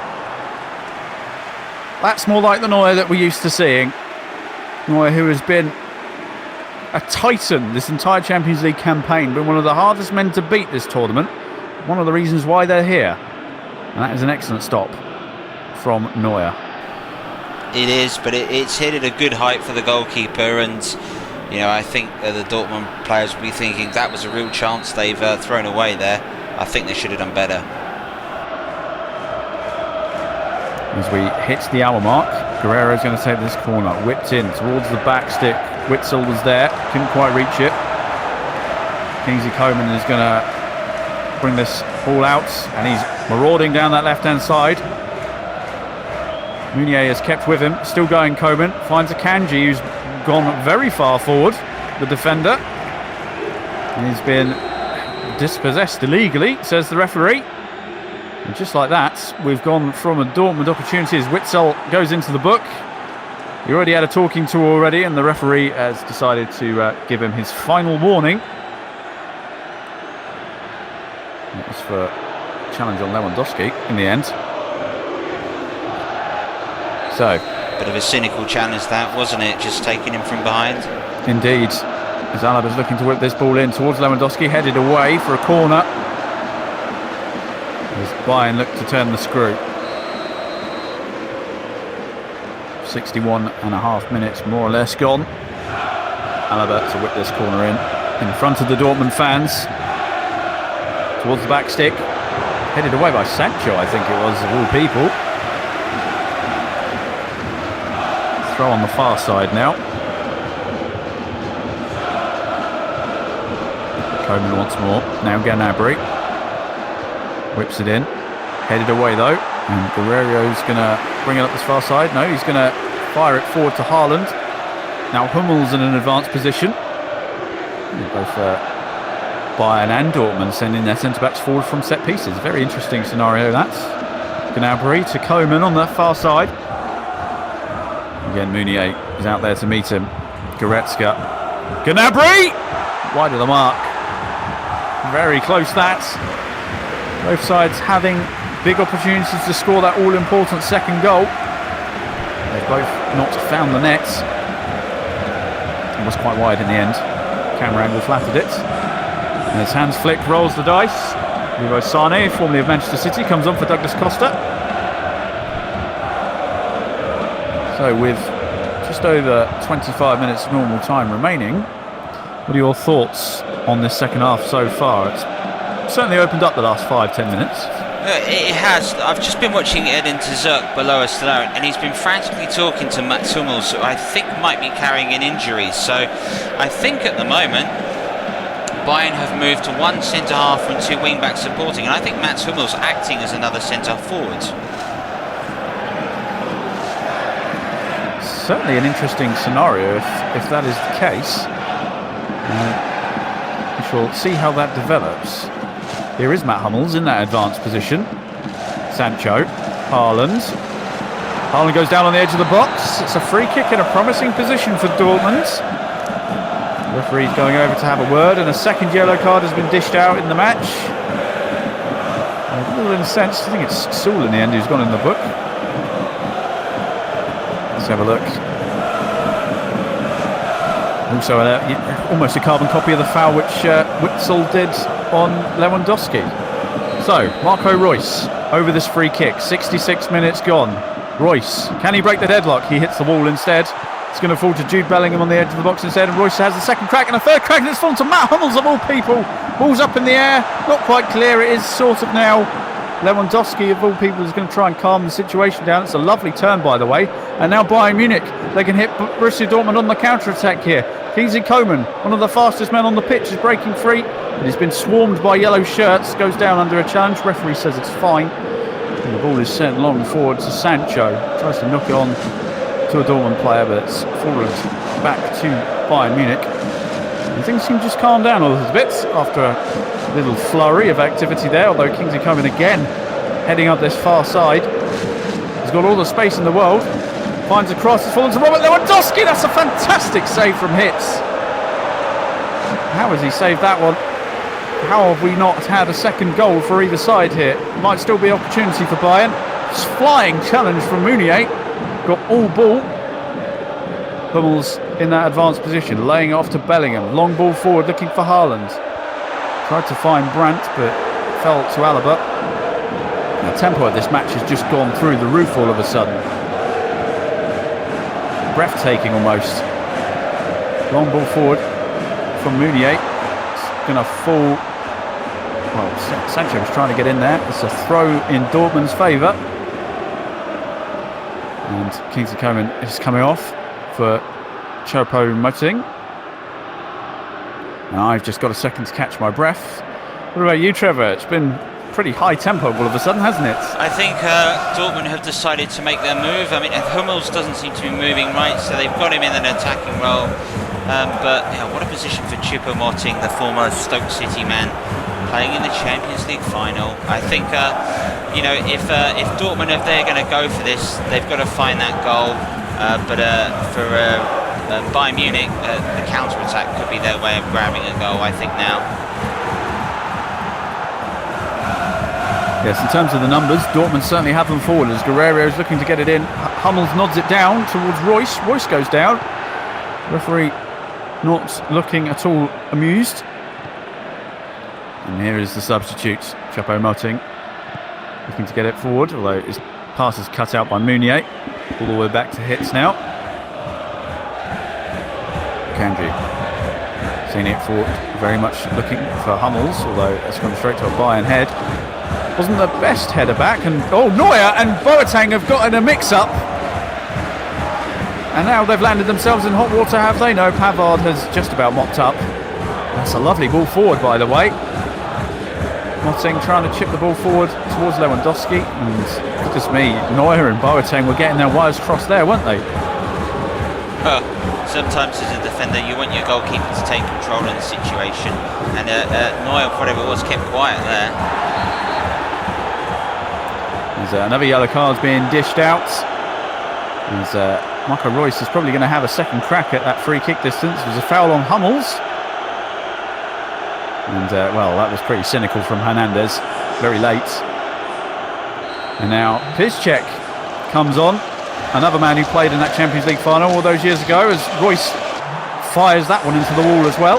That's more like the Neuer that we're used to seeing. Neuer, who has been a titan this entire Champions League campaign, been one of the hardest men to beat this tournament. One of the reasons why they're here. And that is an excellent stop from Neuer. It is, but it's hit at a good height for the goalkeeper, and you know, I think the Dortmund players will be thinking that was a real chance they've thrown away there. I think they should have done better. As we hit the hour mark, Guerrero's going to take this corner, whipped in towards the back stick. Witzel was there, couldn't quite reach it. Kingsley Coman is going to bring this ball out, and he's marauding down that left-hand side. Meunier is kept with him, still going. Coman finds Akanji, who's gone very far forward, the defender. He's been dispossessed illegally, says the referee. And just like that, we've gone from a Dortmund opportunity as Witsel goes into the book. He already had a talking to already, and the referee has decided to give him his final warning. It was for a challenge on Lewandowski in the end. So, bit of a cynical challenge that, wasn't it? Just taking him from behind. Indeed. As Alaba's looking to whip this ball in towards Lewandowski, headed away for a corner. As Bayern look to turn the screw. 61 and a half minutes more or less gone. Alaba to whip this corner in front of the Dortmund fans. Towards the back stick. Headed away by Sancho, I think it was, of all people. Throw on the far side now. Coman once more. Now Gnabry. Whips it in. Headed away though. And Guerrero's going to bring it up this far side. No, he's going to fire it forward to Haaland. Now Hummel's in an advanced position. Both Bayern and Dortmund sending their centre-backs forward from set pieces. Very interesting scenario that. Gnabry to Coman on the far side. Again, Meunier is out there to meet him. Goretzka. Gnabry! Wide of the mark. Very close that. Both sides having big opportunities to score that all-important second goal. They've both not found the net. It was quite wide in the end. Camera angle flattered it. And as Hans Flick rolls the dice, Leroy Sané, formerly of Manchester City, comes on for Douglas Costa. So with just over 25 minutes normal time remaining, what are your thoughts on this second half so far? It's certainly opened up the last 5-10 minutes. It has. I've just been watching Edin Tzuk below us there, and he's been frantically talking to Mats Hummels, who I think might be carrying an injury. So I think at the moment Bayern have moved to one centre-half and two wing-backs supporting, and I think Mats Hummels acting as another centre-forward. Certainly an interesting scenario if that is the case. We shall see how that develops. Here is Matt Hummels in that advanced position. Sancho, Haaland. Haaland goes down on the edge of the box. It's a free kick in a promising position for Dortmund. The referee's going over to have a word, and a second yellow card has been dished out in the match. A little incensed. I think it's Saul in the end who's gone in the book. Let's have a look. Also, almost a carbon copy of the foul which Witsel did on Lewandowski. So, Marco Reus over this free kick. 66 minutes gone. Reus, can he break the deadlock? He hits the wall instead. It's going to fall to Jude Bellingham on the edge of the box instead, and Reus has the second crack and a third crack, and it's fallen to Matt Hummels of all people. Ball's up in the air, not quite clear. It is sort of now. Lewandowski of all people is going to try and calm the situation down. It's a lovely turn, by the way. And now Bayern Munich, they can hit Borussia Dortmund on the counter-attack here. Kingsley Coman, one of the fastest men on the pitch, is breaking free. But he's been swarmed by yellow shirts, goes down under a challenge. Referee says it's fine. And the ball is sent long forward to Sancho. Tries to knock it on to a Dortmund player, but it's forward back to Bayern Munich. And things seem to just calm down a little bit after a little flurry of activity there, although Kingsley Coman again heading up this far side. He's got all the space in the world. Finds a cross, it's fallen to Robert Lewandowski. That's a fantastic save from Hitz. How has he saved that one? How have we not had a second goal for either side here? Might still be opportunity for Bayern. Flying challenge from Meunier. Got all ball. Hummels in that advanced position, laying it off to Bellingham. Long ball forward, looking for Haaland. Tried to find Brandt, but fell to Alaba. The tempo of this match has just gone through the roof all of a sudden. Breathtaking almost. Long ball forward from Meunier. It's going to fall. Well, Sancho was trying to get in there. It's a throw in Dortmund's favour. And Kingsley Coman is coming off for Choupo-Moting. And I've just got a second to catch my breath. What about you, Trevor? It's been pretty high tempo all of a sudden, hasn't it? I think Dortmund have decided to make their move. I mean, Hummels doesn't seem to be moving right, so they've got him in an attacking role. But what a position for Choupo-Moting, the former Stoke City man, playing in the Champions League final. I think, if Dortmund, if they're going to go for this, they've got to find that goal. But for Bayern Munich, the counter-attack could be their way of grabbing a goal, I think, now. Yes, in terms of the numbers, Dortmund certainly have them forward as Guerreiro is looking to get it in. Hummels nods it down towards Royce. Royce goes down. Referee not looking at all amused. And here is the substitute, Choupo-Moting, looking to get it forward, although his pass is cut out by Meunier. All the way back to Hitz now. Kanji. Seeing it forward, very much looking for Hummels, although it's gone straight to a Bayern head. Wasn't the best header back, and Neuer and Boateng have got in a mix-up. And now they've landed themselves in hot water, have they? No, Pavard has just about mopped up. That's a lovely ball forward, by the way. Moting trying to chip the ball forward towards Lewandowski, and goodness me, Neuer and Boateng were getting their wires crossed there, weren't they? Well, sometimes as a defender you want your goalkeeper to take control of the situation, and Neuer, whatever it was, kept quiet there. There's another yellow card's being dished out. As Marco Reus is probably going to have a second crack at that free kick distance. There's a foul on Hummels. And, that was pretty cynical from Hernandez. Very late. And now Piszczek comes on. Another man who played in that Champions League final all those years ago, as Reus fires that one into the wall as well.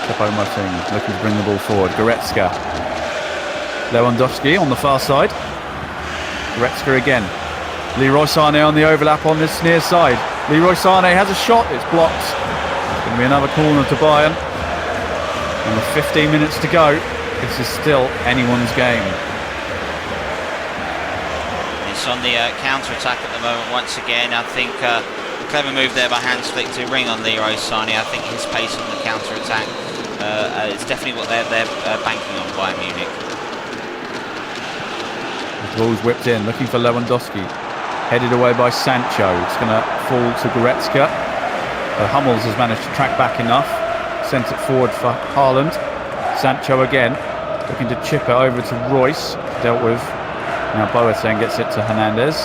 Choupo-Moting looking to bring the ball forward. Goretzka. Lewandowski on the far side. Goretzka again. Leroy Sané on the overlap on this near side. Leroy Sané has a shot. It's blocked. It's going to be another corner to Bayern. And with 15 minutes to go, this is still anyone's game. It's on the counter-attack at the moment once again. I think a clever move there by Hans Flick to ring on Leroy Sané. I think his pace on the counter-attack is definitely what they're banking on Bayern Munich. The ball's whipped in, looking for Lewandowski. Headed away by Sancho. It's going to fall to Goretzka. Hummels has managed to track back enough. Sent it forward for Haaland. Sancho again, looking to chip it over to Reus. Dealt with. Now Boateng gets it to Hernandez.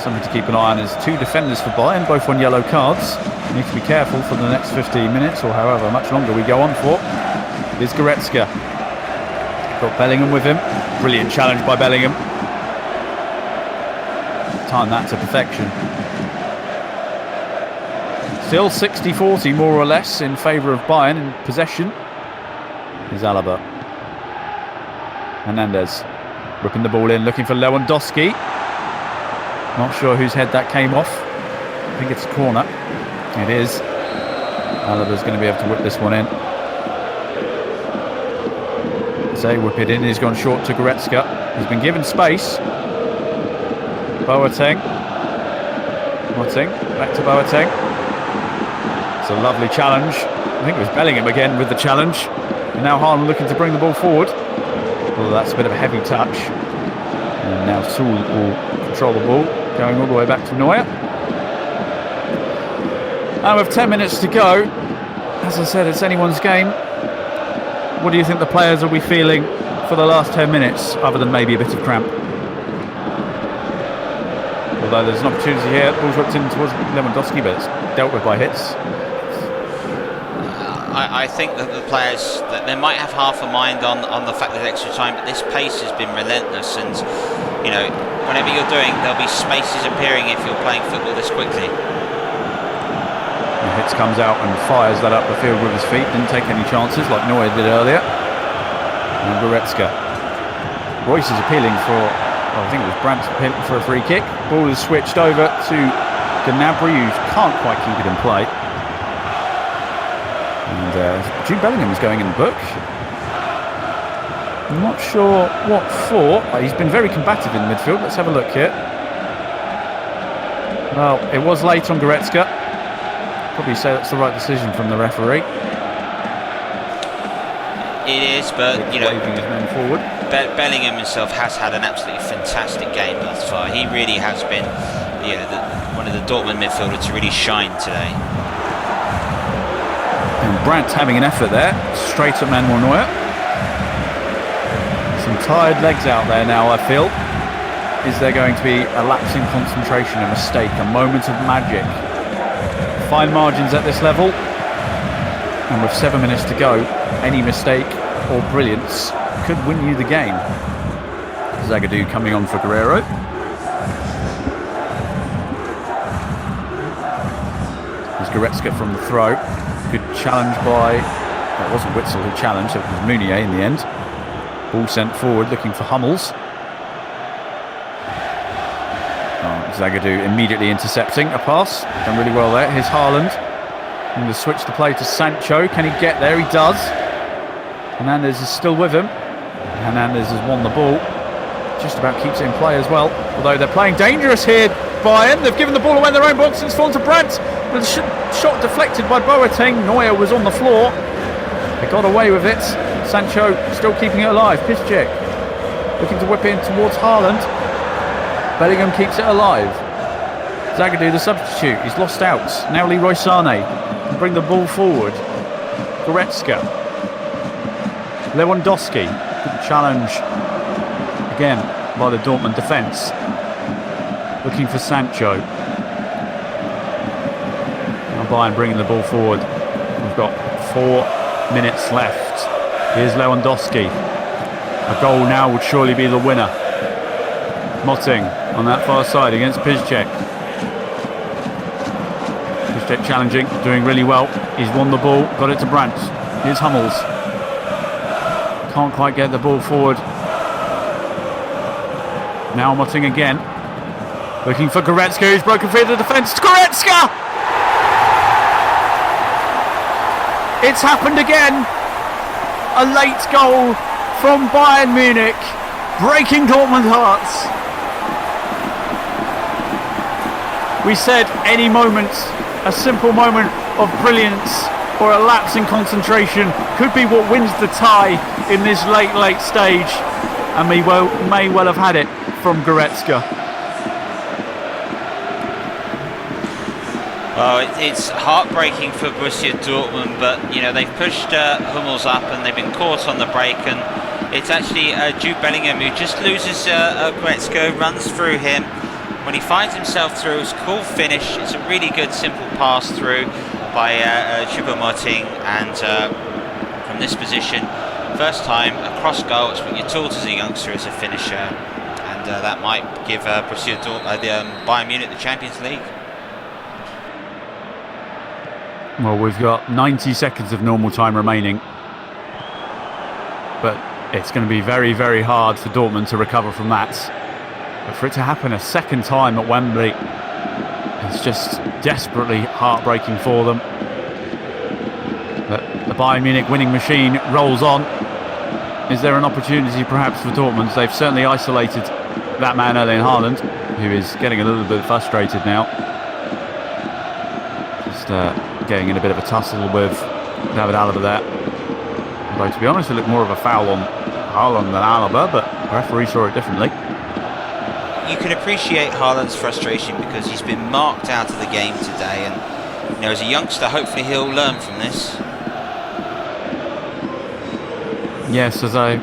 Something to keep an eye on is two defenders for Bayern, both on yellow cards. Need to be careful for the next 15 minutes, or however much longer we go on for. Here's Goretzka. Got Bellingham with him. Brilliant challenge by Bellingham. Time that to perfection. Still 60-40 more or less in favour of Bayern in possession. Here's Alaba. Hernandez ripping the ball in, looking for Lewandowski. Not sure whose head that came off. I think it's a corner. It is. Alaba's going to be able to whip this one in. Say whip it in. He's gone short to Goretzka. He's been given space. Boateng. Back to Boateng. It's a lovely challenge. I think it was Bellingham again with the challenge. And now Haaland looking to bring the ball forward. Well, that's a bit of a heavy touch. And now Saul will control the ball, going all the way back to Neuer. And with 10 minutes to go, as I said, it's anyone's game. What do you think the players will be feeling for the last 10 minutes, other than maybe a bit of cramp? Although there's an opportunity here, the ball's whipped in towards Lewandowski, but it's dealt with by Hitz. I think that the players, that they might have half a mind on the fact that extra time, but this pace has been relentless, and whenever you're doing, there'll be spaces appearing if you're playing football this quickly. And Hitz comes out and fires that up the field with his feet, didn't take any chances like Neuer did earlier. And Goretzka. Reus is appealing for, I think it was Brandt appealing for a free kick. Ball is switched over to Gnabry, who can't quite keep it in play. And Jude Bellingham is going in the book. I'm not sure what for. He's been very combative in midfield. Let's have a look here. Well, it was late on Goretzka. Probably say that's the right decision from the referee. It is, but you know, waving his men forward. Bellingham himself has had an absolutely fantastic game thus far. He really has been, you know, one of the Dortmund midfielders to really shine today. And Brandt having an effort there, straight at Manuel Neuer. Some tired legs out there now, I feel. Is there going to be a lapse in concentration, a mistake, a moment of magic? Fine margins at this level. And with 7 minutes to go, any mistake or brilliance could win you the game. Zagadou coming on for Guerrero. There's Goretzka from the throw. Good challenge by... Well, it wasn't Witzel who challenged, it was Meunier in the end. Ball sent forward looking for Hummels. Zagadou immediately intercepting a pass. Done really well there. Here's Haaland. And the switch the play to Sancho. Can he get there? He does. Hernandez is still with him. Hernandez has won the ball. Just about keeps it in play as well. Although they're playing dangerous here, Bayern. They've given the ball away in their own box and it's fallen to Brandt. The shot deflected by Boateng. Neuer was on the floor. They got away with it. Sancho still keeping it alive. Piszczek looking to whip it in towards Haaland. Bellingham keeps it alive. Zagadou, the substitute, he's lost out. Now Leroy Sané can bring the ball forward. Goretzka. Lewandowski. Good challenge again by the Dortmund defence. Looking for Sancho. Now Bayern bringing the ball forward. We've got 4 minutes left. Here's Lewandowski. A goal now would surely be the winner. Motting on that far side against Piszczek. Piszczek challenging, doing really well. He's won the ball, got it to Brandt. Here's Hummels. Can't quite get the ball forward. Now Motting again. Looking for Goretzka, who's broken free of the defence. Goretzka! It's happened again. A late goal from Bayern Munich, breaking Dortmund hearts. We said any moment, a simple moment of brilliance or a lapse in concentration could be what wins the tie in this late stage, and we may well have had it from Goretzka. Well, it's heartbreaking for Borussia Dortmund, but you know they've pushed Hummels up and they've been caught on the break, and it's actually Jude Bellingham who just loses Goretzka, runs through him. When he finds himself through, it's a cool finish. It's a really good, simple pass through by Choupo-Moting, and from this position, first time a cross goal. It's what you're taught as a youngster as a finisher, and that might give Bayern Munich the Champions League. Well, we've got 90 seconds of normal time remaining, but it's going to be very, very hard for Dortmund to recover from that. But for it to happen a second time at Wembley, it's just desperately heartbreaking for them. But the Bayern Munich winning machine rolls on. Is there an opportunity perhaps for Dortmund? They've certainly isolated that man, Erling Haaland, who is getting a little bit frustrated now. Just getting in a bit of a tussle with David Alaba there. Although to be honest, it looked more of a foul on Haaland than Alaba, but the referee saw it differently. You can appreciate Haaland's frustration because he's been marked out of the game today, and you know, as a youngster, hopefully he'll learn from this. Yes, as I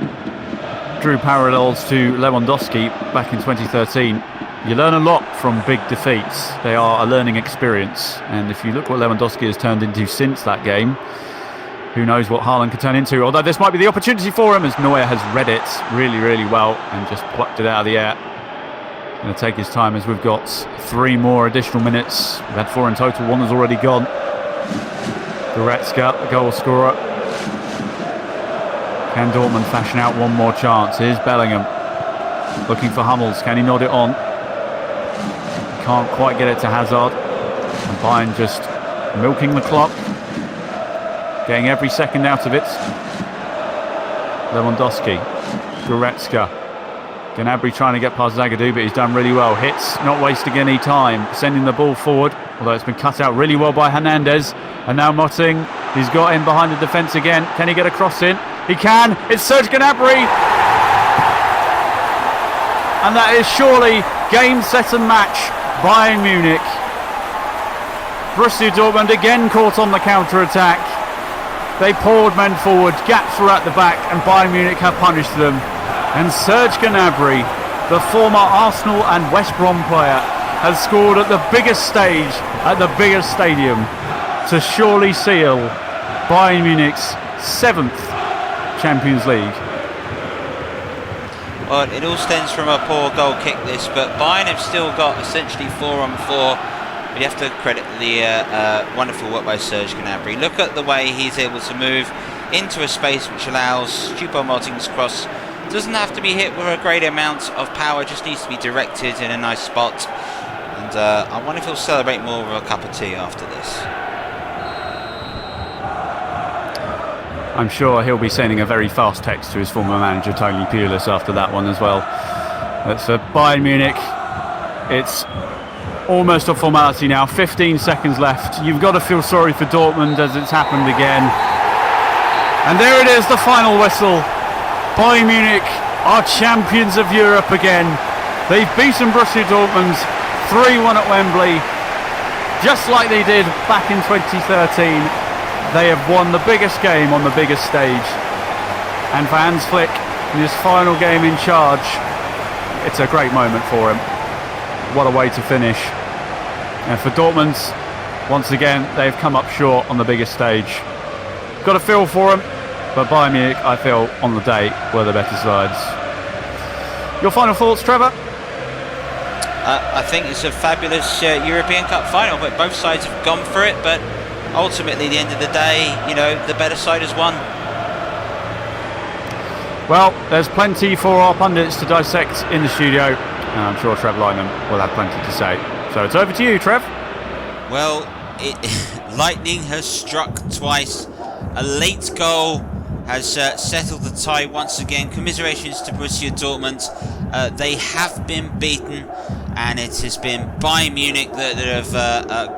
drew parallels to Lewandowski back in 2013, you learn a lot from big defeats. They are a learning experience, and if you look what Lewandowski has turned into since that game, who knows what Haaland could turn into. Although this might be the opportunity for him, as Neuer has read it really, really well and just plucked it out of the air. Going to take his time as we've got 3 more additional minutes. We've had 4 in total, 1 has already gone. Goretzka, the goal scorer. Can Dortmund fashion out one more chance? Here's Bellingham looking for Hummels. Can he nod it on? Can't quite get it to Hazard. And Bayern just milking the clock, getting every second out of it. Lewandowski, Goretzka. Gnabry trying to get past Zagadou, but he's done really well. Hits, not wasting any time, sending the ball forward, although it's been cut out really well by Hernandez. And now Motting, he's got in behind the defence again. Can he get a cross in? He can. It's Serge Gnabry. And that is surely game, set and match. Bayern Munich. Borussia Dortmund again caught on the counter-attack. They poured men forward, gaps were at the back, and Bayern Munich have punished them. And Serge Gnabry, the former Arsenal and West Brom player, has scored at the biggest stage, at the biggest stadium, to surely seal Bayern Munich's 7th Champions League. Well, it all stems from a poor goal kick this, but Bayern have still got essentially 4-on-4. But you have to credit the wonderful work by Serge Gnabry. Look at the way he's able to move into a space which allows Choupo-Moting's cross. Doesn't have to be hit with a great amount of power, just needs to be directed in a nice spot. And I wonder if he'll celebrate more with a cup of tea after this. I'm sure he'll be sending a very fast text to his former manager, Tony Pulis, after that one as well. But for Bayern Munich, it's almost a formality now. 15 seconds left. You've got to feel sorry for Dortmund as it's happened again. And there it is, the final whistle. Bayern Munich are champions of Europe again. They've beaten Borussia Dortmund 3-1 at Wembley, just like they did back in 2013. They have won the biggest game on the biggest stage. And for Hans Flick, in his final game in charge, it's a great moment for him. What a way to finish. And for Dortmund, once again, they've come up short on the biggest stage. Got a feel for them, but Bayern Munich, I feel, on the day, were the better sides. Your final thoughts, Trevor? I think it's a fabulous European Cup final, but both sides have gone for it, but ultimately, at the end of the day, you know, the better side has won. Well, there's plenty for our pundits to dissect in the studio, and I'm sure Trev Lynham will have plenty to say. So it's over to you, Trev. Well, lightning has struck twice. A late goal has settled the tie once again. Commiserations to Borussia Dortmund. They have been beaten, and it has been Bayern Munich that have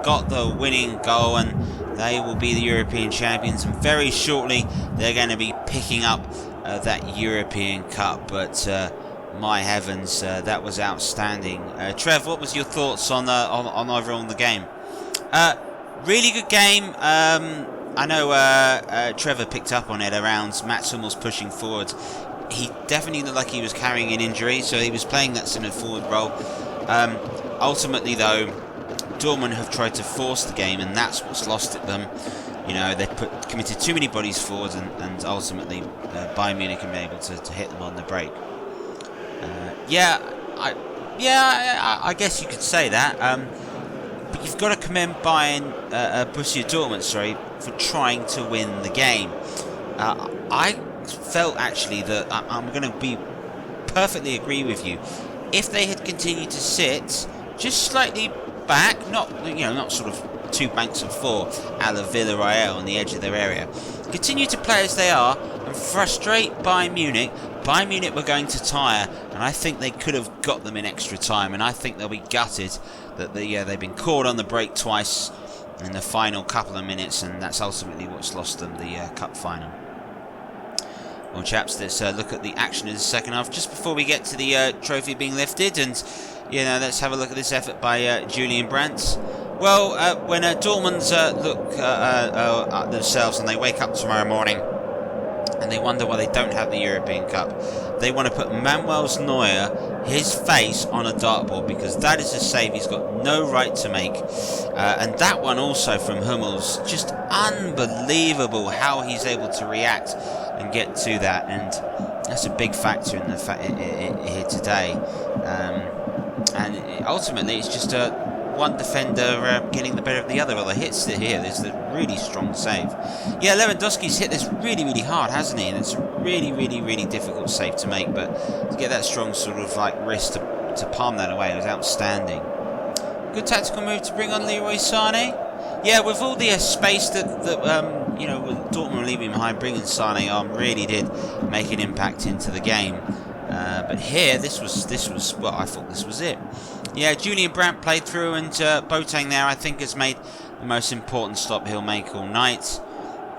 got the winning goal, and they will be the European champions. And very shortly, they're going to be picking up that European Cup. But my heavens, that was outstanding. Trev, what was your thoughts on overall the game? Really good game. I know Trevor picked up on it around Mats Hummels pushing forward. He definitely looked like he was carrying an injury, so he was playing that centre forward role. Ultimately, though, Dortmund have tried to force the game, and that's what's lost at them. You know, they've committed too many bodies forward, and ultimately Bayern Munich have been able to hit them on the break. I guess you could say that. But you've got to commend Borussia Dortmund, for trying to win the game. I felt actually that I'm going to be perfectly agree with you. If they had continued to sit just slightly back, not sort of two banks of four, a la Villarreal on the edge of their area, continue to play as they are and frustrate Bayern Munich were going to tire, and I think they could have got them in extra time, and I think they'll be gutted that they've been caught on the break twice in the final couple of minutes, and that's ultimately what's lost them the cup final. Well, chaps, let's look at the action in the second half just before we get to the trophy being lifted, and let's have a look at this effort by Julian Brandt. Well, when Dortmund look at themselves and they wake up tomorrow morning and they wonder why they don't have the European Cup, they want to put Manuel Neuer, his face, on a dartboard, because that is a save he's got no right to make. And that one also from Hummels, just unbelievable how he's able to react and get to that, and that's a big factor in the here today. And ultimately, it's just one defender getting the better of the other. Well, the hits here, there's the really strong save. Yeah, Lewandowski's hit this really, really hard, hasn't he? And it's a really, really, really difficult save to make, but to get that strong sort of like wrist to palm that away, it was outstanding. Good tactical move to bring on Leroy Sané. Yeah, with all the space that with Dortmund leaving behind, bringing Sané on really did make an impact into the game. But here, this was well, I thought this was it. Yeah, Julian Brandt played through, and Boateng there, I think, has made the most important stop he'll make all night.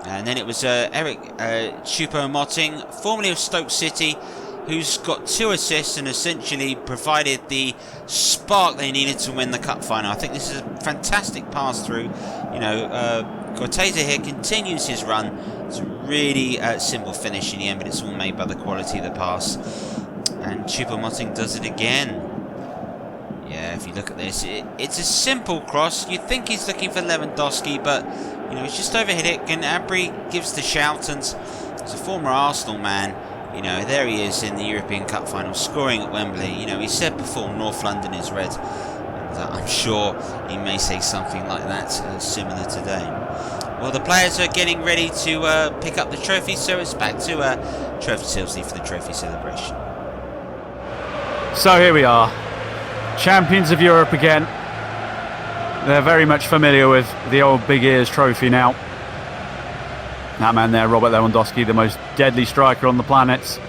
And then it was Eric Choupo-Moting, formerly of Stoke City, who's got 2 assists and essentially provided the spark they needed to win the cup final. I think this is a fantastic pass through. Corteza here continues his run. It's a really simple finish in the end, but it's all made by the quality of the pass. And Choupo-Moting does it again. Yeah, if you look at this, it's a simple cross. You'd think he's looking for Lewandowski, but he's just overhit it. Gnabry gives the shout, and as a former Arsenal man, there he is in the European Cup final, scoring at Wembley. He said before North London is red, and I'm sure he may say something like that similar today. Well, the players are getting ready to pick up the trophy, so it's back to Trevor Tilsley for the trophy celebration. So here we are, champions of Europe again. They're very much familiar with the old Big Ears trophy now. That man there, Robert Lewandowski, the most deadly striker on the planet,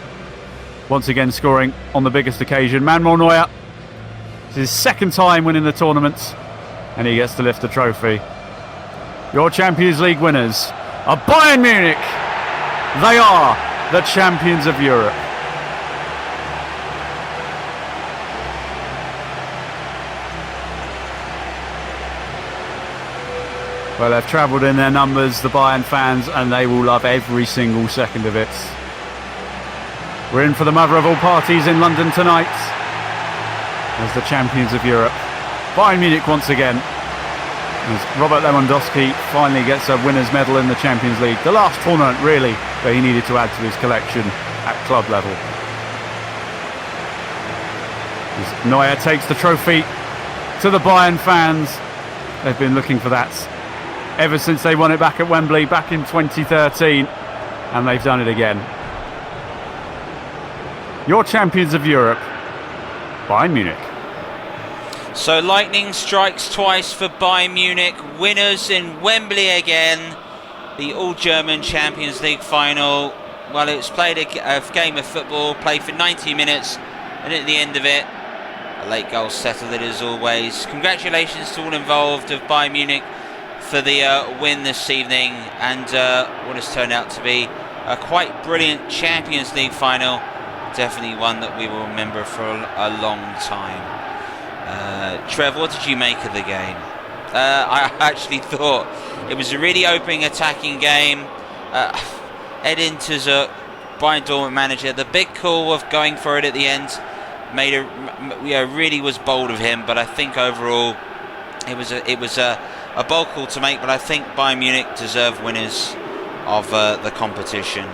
once again scoring on the biggest occasion. Manuel Neuer, it's his 2nd time winning the tournament, and he gets to lift the trophy. Your Champions League winners are Bayern Munich. They are the champions of Europe. Well, they've travelled in their numbers, the Bayern fans, and they will love every single second of it. We're in for the mother of all parties in London tonight as the champions of Europe. Bayern Munich once again, as Robert Lewandowski finally gets a winner's medal in the Champions League. The last tournament, really, that he needed to add to his collection at club level. As Neuer takes the trophy to the Bayern fans. They've been looking for that ever since they won it back at Wembley back in 2013, and they've done it again. Your champions of Europe, Bayern Munich. So lightning strikes twice for Bayern Munich, winners in Wembley again. The all-German Champions League final. Well, it was played a game of football, played for 90 minutes, and at the end of it, a late goal settled it as always. Congratulations to all involved of Bayern Munich for the win this evening, and what has turned out to be a quite brilliant Champions League final. Definitely one that we will remember for a long time. Trev, what did you make of the game? I actually thought it was a really opening attacking game. Edin Terzic, Bayern Dortmund manager, the big call of going for it at the end really was bold of him, but I think overall it was a bold call to make, but I think Bayern Munich deserve winners of the competition.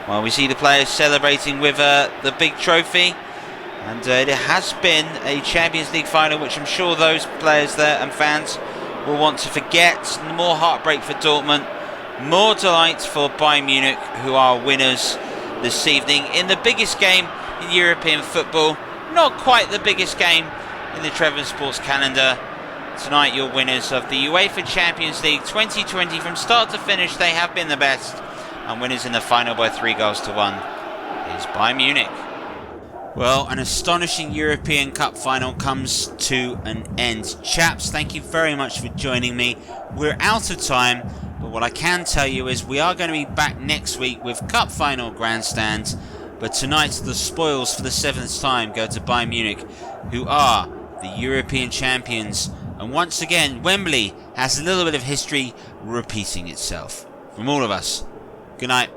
Well, we see the players celebrating with the big trophy, and it has been a Champions League final, which I'm sure those players there and fans will want to forget. More heartbreak for Dortmund, more delight for Bayern Munich, who are winners this evening in the biggest game in European football. Not quite the biggest game in the Trevor Sports calendar. Tonight, your winners of the UEFA Champions League 2020. From start to finish, they have been the best, and winners in the final by 3-1 is Bayern Munich. Well, an astonishing European Cup final comes to an end. Chaps, thank you very much for joining me. We're out of time, but what I can tell you is we are going to be back next week with Cup final grandstands. But tonight, the spoils for the 7th time go to Bayern Munich, who are the European champions. And once again, Wembley has a little bit of history repeating itself. From all of us, good night.